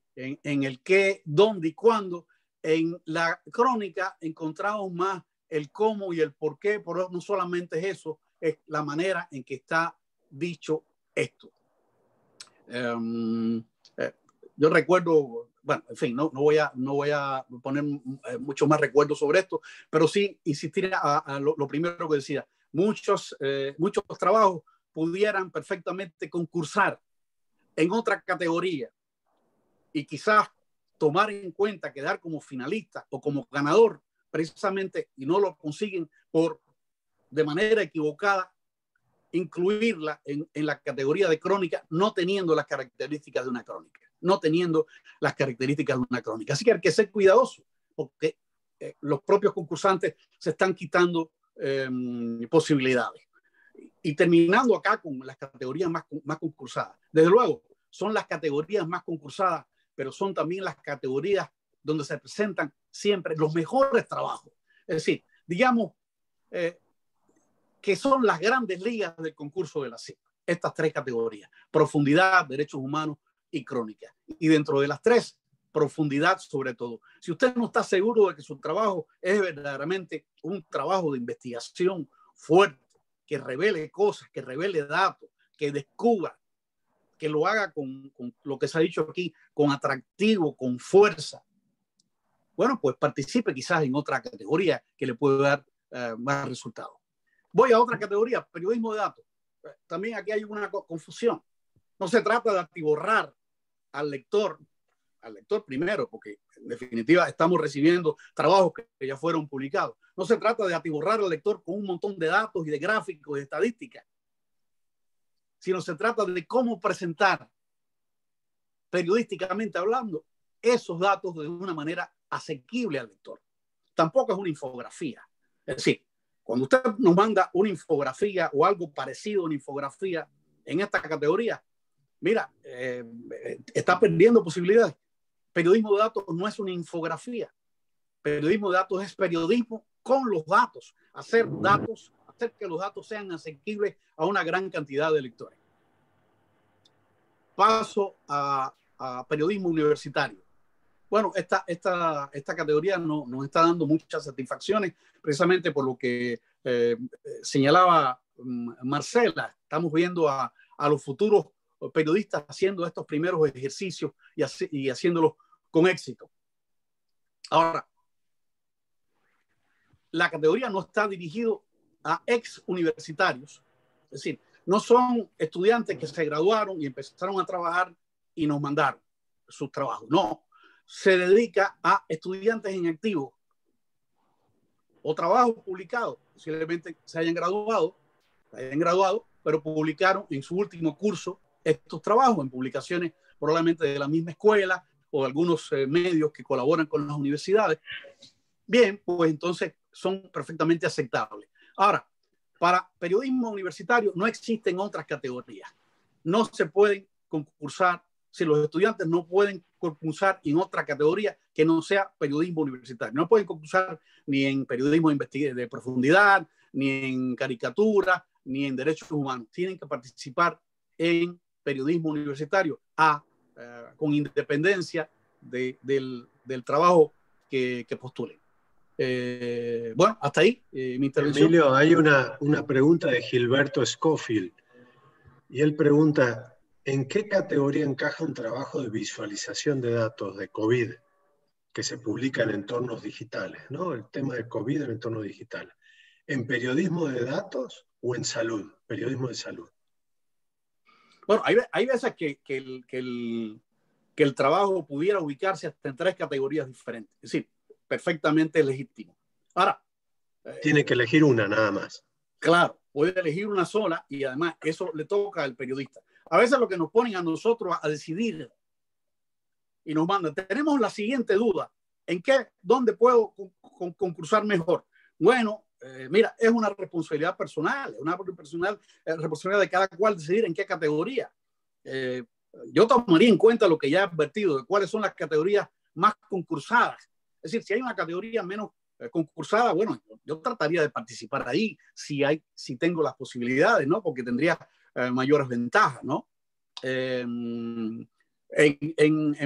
qué, dónde y cuándo, en la crónica encontramos más el cómo y el por qué, pero no solamente es eso, es la manera en que está dicho esto. Yo recuerdo, bueno, en fin, no voy a poner mucho más recuerdos sobre esto, pero sí insistir a lo primero que decía. Muchos trabajos pudieran perfectamente concursar en otra categoría y quizás tomar en cuenta quedar como finalista o como ganador precisamente, y no lo consiguen por de manera equivocada incluirla en la categoría de crónica, no teniendo las características de una crónica, Así que hay que ser cuidadoso, porque los propios concursantes se están quitando posibilidades. Y terminando acá con las categorías más concursadas. Desde luego, son las categorías más concursadas, pero son también las categorías donde se presentan siempre los mejores trabajos. Es decir, digamos que son las grandes ligas del concurso de la CIP. Estas tres categorías: profundidad, derechos humanos y crónica. Y dentro de las tres, profundidad sobre todo. Si usted no está seguro de que su trabajo es verdaderamente un trabajo de investigación fuerte, que revele cosas, que revele datos, que descubra, que lo haga con lo que se ha dicho aquí, con atractivo, con fuerza, bueno, pues participe quizás en otra categoría que le puede dar más resultados. Voy a otra categoría, periodismo de datos. También aquí hay una confusión. No se trata de atiborrar al lector primero, porque en definitiva estamos recibiendo trabajos que ya fueron publicados. No se trata de atiborrar al lector con un montón de datos y de gráficos y de estadísticas, sino se trata de cómo presentar, periodísticamente hablando, esos datos de una manera asequible al lector. Tampoco es una infografía. Es decir, cuando usted nos manda una infografía o algo parecido a una infografía en esta categoría, mira, está perdiendo posibilidades. Periodismo de datos no es una infografía. Periodismo de datos es periodismo con los datos. Hacer que los datos sean asequibles a una gran cantidad de lectores. Paso a periodismo universitario. Bueno, esta categoría nos está dando muchas satisfacciones, precisamente por lo que señalaba Marcela. Estamos viendo a los futuros periodistas haciendo estos primeros ejercicios y haciéndolos con éxito. Ahora, la categoría no está dirigido a ex universitarios, es decir, no son estudiantes que se graduaron y empezaron a trabajar y nos mandaron sus trabajos. No, se dedica a estudiantes en activo o trabajos publicados, posiblemente se hayan graduado, pero publicaron en su último curso estos trabajos en publicaciones probablemente de la misma escuela o de algunos medios que colaboran con las universidades. Bien, pues entonces son perfectamente aceptables. Ahora, para periodismo universitario no existen otras categorías. No se pueden concursar, si los estudiantes no pueden concursar en otra categoría que no sea periodismo universitario. No pueden concursar ni en periodismo de profundidad, ni en caricatura, ni en derechos humanos. Tienen que participar en periodismo universitario con independencia del trabajo que postulen. Bueno, hasta ahí mi intervención. Emilio, hay una pregunta de Gilberto Scofield y él pregunta: ¿en qué categoría encaja un trabajo de visualización de datos de COVID? que se publica en entornos digitales, ¿no? El tema de COVID en entornos digitales. ¿En periodismo de datos o en salud? Periodismo de salud. Bueno, hay veces que el trabajo pudiera ubicarse hasta en 3 categorías diferentes. Es decir, perfectamente legítimo. Ahora, tiene que elegir una nada más. Claro, puede elegir una sola y además eso le toca al periodista. A veces lo que nos ponen a nosotros a decidir y nos mandan, tenemos la siguiente duda, ¿dónde puedo concursar mejor? Bueno, mira, es una responsabilidad personal, responsabilidad de cada cual decidir en qué categoría. Yo tomaría en cuenta lo que ya he advertido de cuáles son las categorías más concursadas. Es decir, si hay una categoría menos concursada, bueno, yo trataría de participar ahí si tengo las posibilidades, ¿no? Porque tendría mayores ventajas, ¿no? En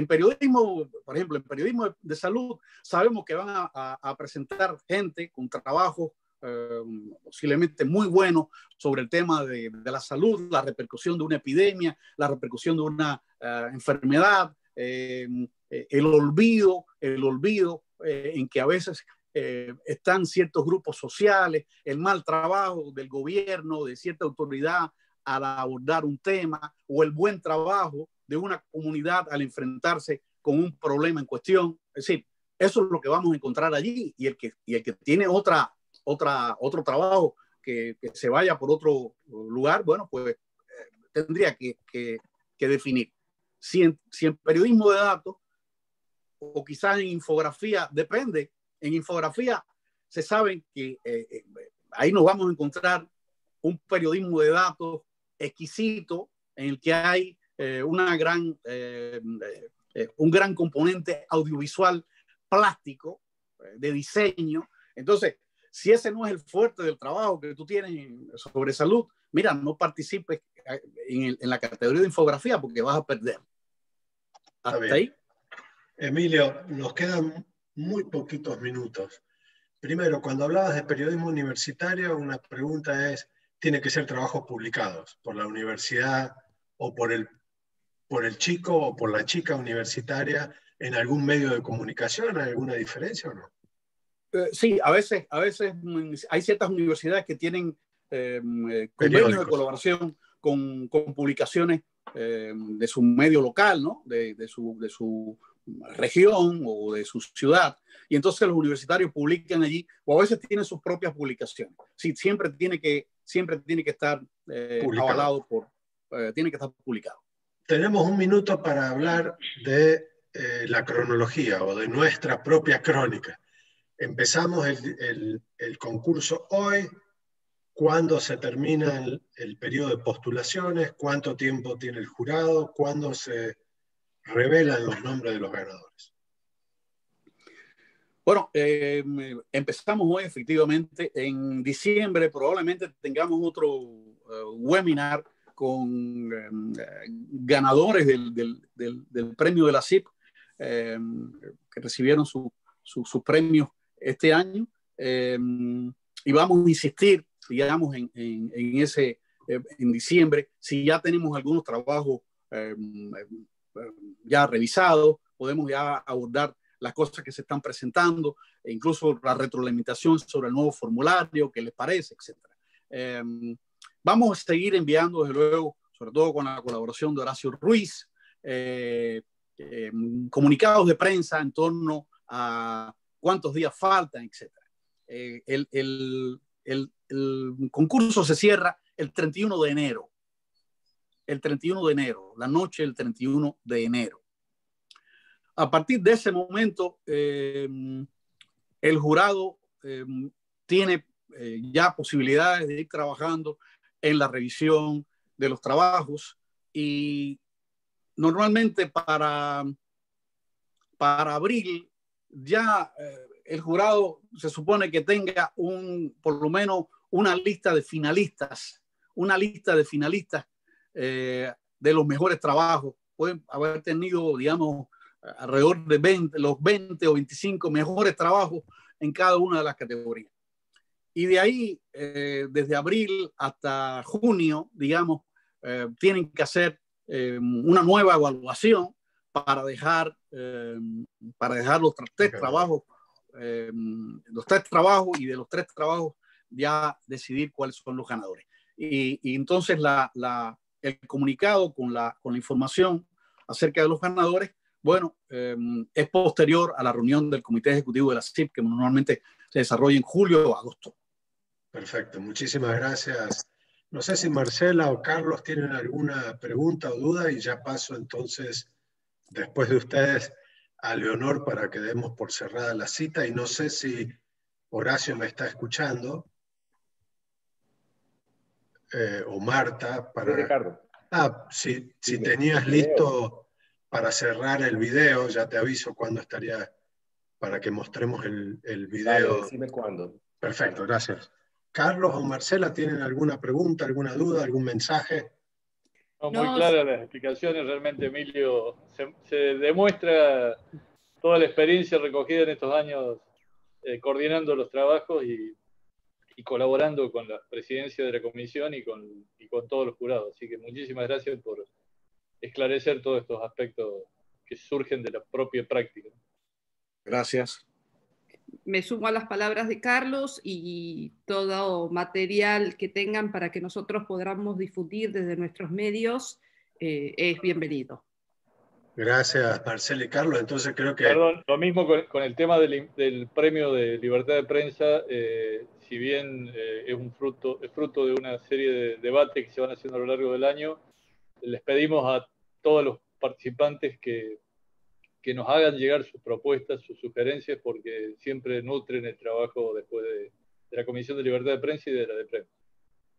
periodismo, por ejemplo, en periodismo de salud, sabemos que van a presentar gente con trabajos posiblemente muy buenos sobre el tema de la salud, la repercusión de una epidemia, la repercusión de una enfermedad, el olvido en que a veces están ciertos grupos sociales, el mal trabajo del gobierno, de cierta autoridad al abordar un tema, o el buen trabajo de una comunidad al enfrentarse con un problema en cuestión. Es decir, eso es lo que vamos a encontrar allí, y el que tiene otro trabajo que se vaya por otro lugar, bueno, pues tendría que definir. Si en periodismo de datos o quizás en infografía, depende. En infografía se sabe que ahí nos vamos a encontrar un periodismo de datos exquisito en el que hay un gran componente audiovisual, plástico, de diseño. Entonces, si ese no es el fuerte del trabajo que tú tienes sobre salud, mira, no participes en la categoría de infografía porque vas a perder. ¿Hasta ahí? Emilio, nos quedan muy poquitos minutos. Primero, cuando hablabas de periodismo universitario, una pregunta es, ¿tiene que ser trabajos publicados por la universidad o por el chico o por la chica universitaria en algún medio de comunicación? ¿Hay alguna diferencia o no? Sí, a veces hay ciertas universidades que tienen convenios de colaboración con publicaciones de su medio local, ¿no? de su región o de su ciudad, y entonces los universitarios publican allí, o a veces tienen sus propias publicaciones. Sí, siempre tiene que estar avalado tiene que estar publicado. Tenemos un minuto para hablar de la cronología o de nuestra propia crónica. Empezamos el concurso hoy. ¿Cuándo se termina el periodo de postulaciones? ¿Cuánto tiempo tiene el jurado? ¿Cuándo se revelan los nombres de los ganadores? Bueno, empezamos hoy efectivamente. En diciembre probablemente tengamos otro webinar con ganadores del premio de la CIP que recibieron sus premios este año, y vamos a insistir, digamos, en diciembre. Si ya tenemos algunos trabajos ya revisados, podemos ya abordar las cosas que se están presentando, e incluso la retroalimentación sobre el nuevo formulario, qué les parece, etc. Vamos a seguir enviando, desde luego, sobre todo con la colaboración de Horacio Ruiz, comunicados de prensa en torno a cuántos días faltan, etc. El concurso se cierra el 31 de enero. El 31 de enero, la noche del 31 de enero. A partir de ese momento, el jurado tiene ya posibilidades de ir trabajando en la revisión de los trabajos, y normalmente para abril ya el jurado se supone que tenga por lo menos una lista de finalistas de los mejores trabajos. Pueden haber tenido, digamos, alrededor de los 20 o 25 mejores trabajos en cada una de las categorías. Y de ahí, desde abril hasta junio, digamos, tienen que hacer una nueva evaluación para dejar los tres trabajos, y de los tres trabajos ya decidir cuáles son los ganadores. Y entonces el comunicado con la información acerca de los ganadores, bueno, es posterior a la reunión del Comité Ejecutivo de la CIP, que normalmente se desarrolla en julio o agosto. Perfecto, muchísimas gracias. No sé si Marcela o Carlos tienen alguna pregunta o duda, y ya paso entonces, después de ustedes, a Leonor para que demos por cerrada la cita. Y no sé si Horacio me está escuchando, o Marta. Sí, Ricardo. Si tenías listo para cerrar el video, ya te aviso cuándo estaría, para que mostremos el video. Dale, decime cuándo. Perfecto, gracias. Carlos o Marcela, ¿tienen alguna pregunta, alguna duda, algún mensaje? No, muy claras las explicaciones. Realmente, Emilio, se demuestra toda la experiencia recogida en estos años coordinando los trabajos y colaborando con la presidencia de la comisión y con todos los jurados. Así que muchísimas gracias por esclarecer todos estos aspectos que surgen de la propia práctica. Gracias. Me sumo a las palabras de Carlos, y todo material que tengan para que nosotros podamos difundir desde nuestros medios es bienvenido. Gracias, Marcela y Carlos. Entonces creo que... Perdón, lo mismo con el tema del premio de libertad de prensa. Si bien es fruto de una serie de debates que se van haciendo a lo largo del año, les pedimos a todos los participantes que nos hagan llegar sus propuestas, sus sugerencias, porque siempre nutren el trabajo después de la Comisión de Libertad de Prensa y de la de Prensa.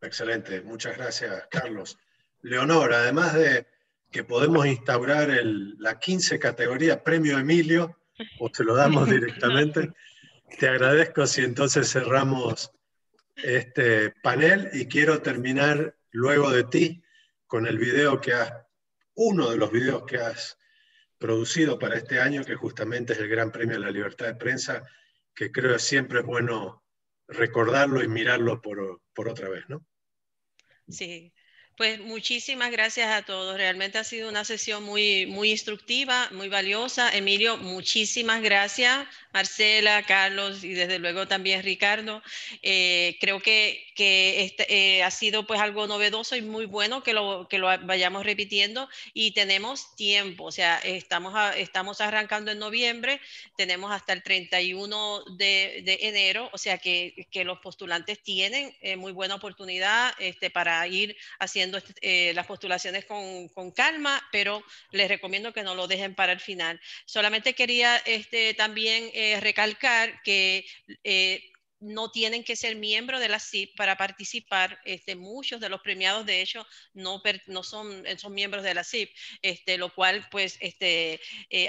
Excelente, muchas gracias, Carlos. Leonor, además de que podemos instaurar la 15 categoría Premio Emilio, o te lo damos directamente, te agradezco si entonces cerramos este panel, y quiero terminar luego de ti con el video uno de los videos que has producido para este año, que justamente es el Gran Premio de la Libertad de Prensa, que creo que siempre es bueno recordarlo y mirarlo por otra vez, ¿no? Sí, pues muchísimas gracias a todos. Realmente ha sido una sesión muy, muy instructiva, muy valiosa. Emilio, muchísimas gracias. Marcela, Carlos y desde luego también Ricardo. Creo que ha sido pues algo novedoso y muy bueno que lo vayamos repitiendo, y tenemos tiempo. O sea, estamos arrancando en noviembre, tenemos hasta el 31 de enero, o sea que los postulantes tienen muy buena oportunidad para ir haciendo las postulaciones con calma, pero les recomiendo que no lo dejen para el final. Solamente quería también recalcar que no tienen que ser miembros de la CIP para participar. Muchos de los premiados, de hecho, no son miembros de la CIP, lo cual pues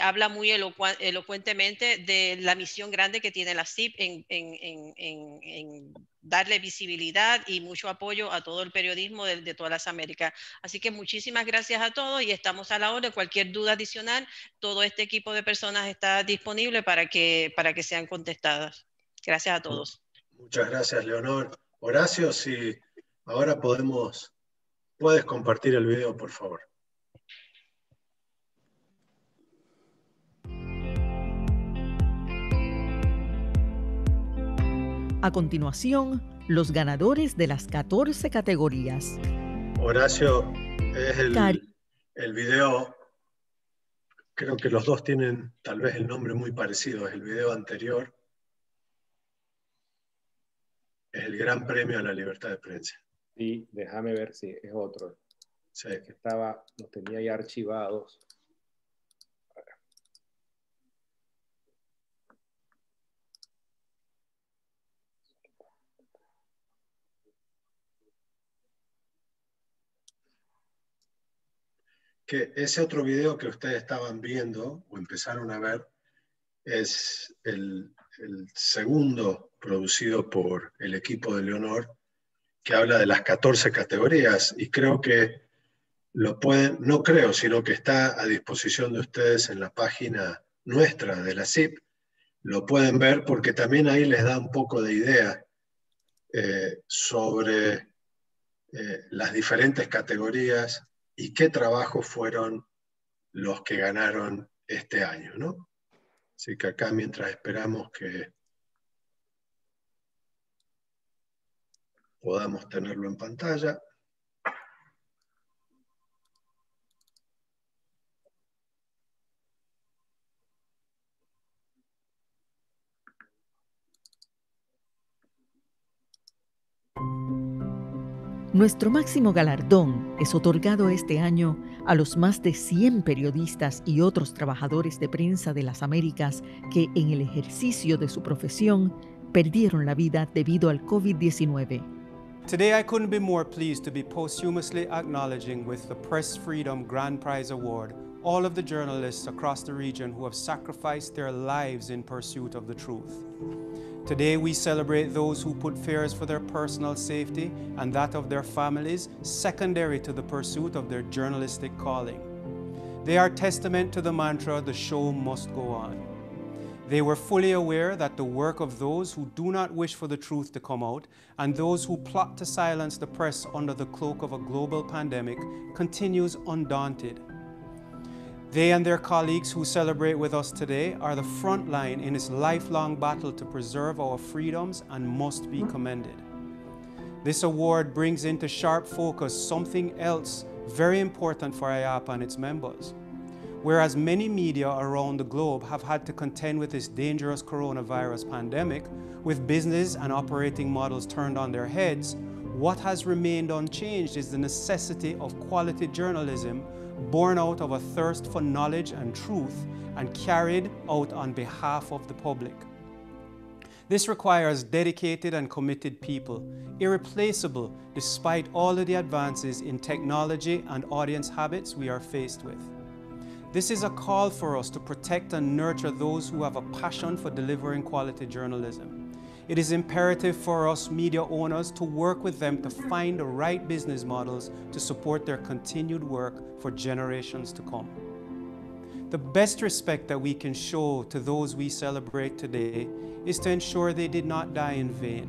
habla muy elocuentemente de la misión grande que tiene la CIP en darle visibilidad y mucho apoyo a todo el periodismo de todas las Américas. Así que muchísimas gracias a todos, y estamos a la hora. Cualquier duda adicional, todo este equipo de personas está disponible para que sean contestadas. Gracias a todos. Muchas gracias, Leonor. Horacio, si ahora puedes compartir el video, por favor. A continuación, los ganadores de las 14 categorías. Horacio, es el video, creo que los dos tienen tal vez el nombre muy parecido, es el video anterior, es el Gran Premio a la Libertad de Prensa. Sí, déjame ver si es otro. Sí. Es que los tenía ya archivados. Que ese otro video que ustedes estaban viendo o empezaron a ver es el segundo producido por el equipo de Leonor, que habla de las 14 categorías, y creo que no creo, sino que está a disposición de ustedes en la página nuestra de la CIP. Lo pueden ver porque también ahí les da un poco de idea sobre las diferentes categorías y qué trabajos fueron los que ganaron este año, ¿no? Así que acá, mientras esperamos que podamos tenerlo en pantalla. Nuestro máximo galardón es otorgado este año a los más de 100 periodistas y otros trabajadores de prensa de las Américas que en el ejercicio de su profesión perdieron la vida debido al COVID-19. Today I couldn't be more pleased to be posthumously acknowledging with the Press Freedom Grand Prize Award all of the journalists across the region who have sacrificed their lives in pursuit of the truth. Today we celebrate those who put fears for their personal safety and that of their families secondary to the pursuit of their journalistic calling. They are testament to the mantra, "The show must go on." They were fully aware that the work of those who do not wish for the truth to come out and those who plot to silence the press under the cloak of a global pandemic continues undaunted. They and their colleagues who celebrate with us today are the front line in this lifelong battle to preserve our freedoms and must be commended. This award brings into sharp focus something else very important for IAAPA and its members. Whereas many media around the globe have had to contend with this dangerous coronavirus pandemic, with business and operating models turned on their heads, what has remained unchanged is the necessity of quality journalism born out of a thirst for knowledge and truth and carried out on behalf of the public. This requires dedicated and committed people, irreplaceable despite all of the advances in technology and audience habits we are faced with. This is a call for us to protect and nurture those who have a passion for delivering quality journalism. It is imperative for us media owners to work with them to find the right business models to support their continued work for generations to come. The best respect that we can show to those we celebrate today is to ensure they did not die in vain.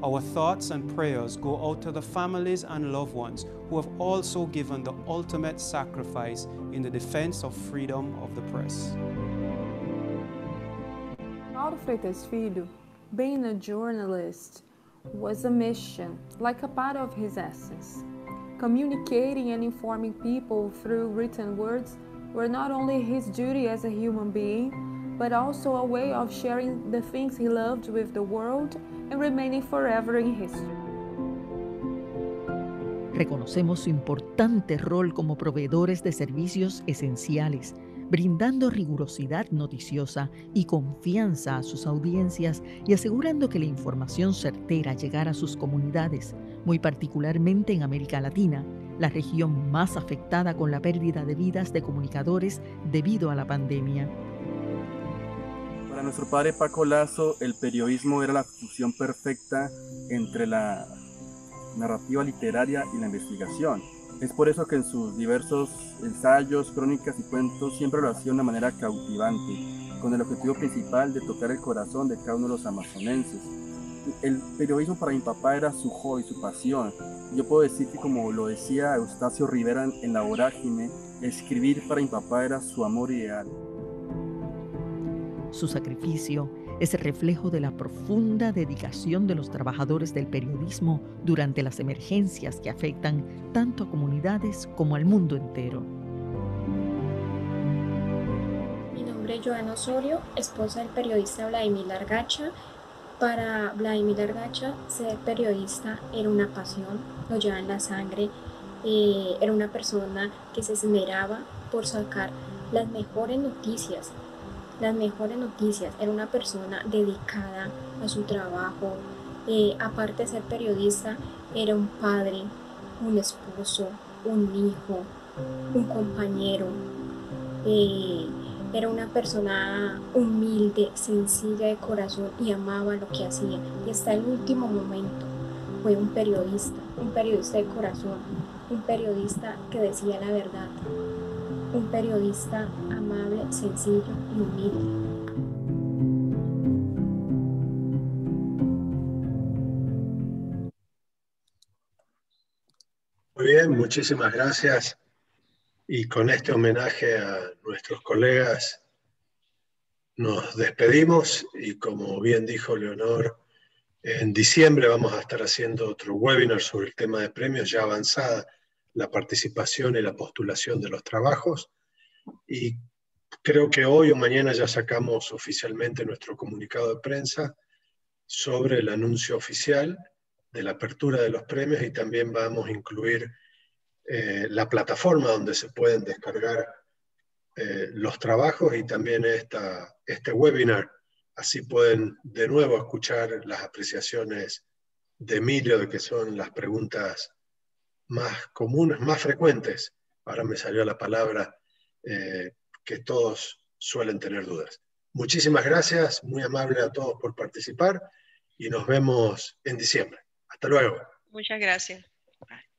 Our thoughts and prayers go out to the families and loved ones who have also given the ultimate sacrifice in the defense of freedom of the press. Mauro Freitas Filho, being a journalist, was a mission, like a part of his essence. Communicating and informing people through written words were not only his duty as a human being, but also a way of sharing the things he loved with the world and remaining forever in history. Reconocemos su importante rol como proveedores de servicios esenciales, brindando rigurosidad noticiosa y confianza a sus audiencias y asegurando que la información certera llegara a sus comunidades, muy particularmente en América Latina, la región más afectada con la pérdida de vidas de comunicadores debido a la pandemia. Para nuestro padre Paco Lazo, el periodismo era la fusión perfecta entre la narrativa literaria y la investigación. Es por eso que en sus diversos ensayos, crónicas y cuentos siempre lo hacía de una manera cautivante, con el objetivo principal de tocar el corazón de cada uno de los amazonenses. El periodismo para mi papá era su hobby, su pasión. Yo puedo decir que, como lo decía Eustacio Rivera en La Vorágine, escribir para mi papá era su amor ideal. Su sacrificio es el reflejo de la profunda dedicación de los trabajadores del periodismo durante las emergencias que afectan tanto a comunidades como al mundo entero. Mi nombre es Joana Osorio, esposa del periodista Vladimir Largacha. Para Vladimir Largacha, ser periodista era una pasión, lo lleva en la sangre. Era una persona que se esmeraba por sacar las mejores noticias. Era una persona dedicada a su trabajo. Aparte de ser periodista, era un padre, un esposo, un hijo, un compañero. Era una persona humilde, sencilla de corazón y amaba lo que hacía. Y hasta el último momento fue un periodista de corazón, un periodista que decía la verdad. Un periodista amable, sencillo y humilde. Muy bien, muchísimas gracias Y con este homenaje a nuestros colegas nos despedimos y como bien dijo Leonor, en diciembre vamos a estar haciendo otro webinar sobre el tema de premios, ya avanzada la participación y la postulación de los trabajos. Y creo que hoy o mañana ya sacamos oficialmente nuestro comunicado de prensa sobre el anuncio oficial de la apertura de los premios y también vamos a incluir la plataforma donde se pueden descargar los trabajos y también este webinar. Así pueden de nuevo escuchar las apreciaciones de Emilio, de que son las preguntas más comunes, más frecuentes, ahora me salió la palabra, que todos suelen tener dudas. Muchísimas gracias, muy amable a todos por participar y nos vemos en diciembre. Hasta luego. Muchas gracias. Bye.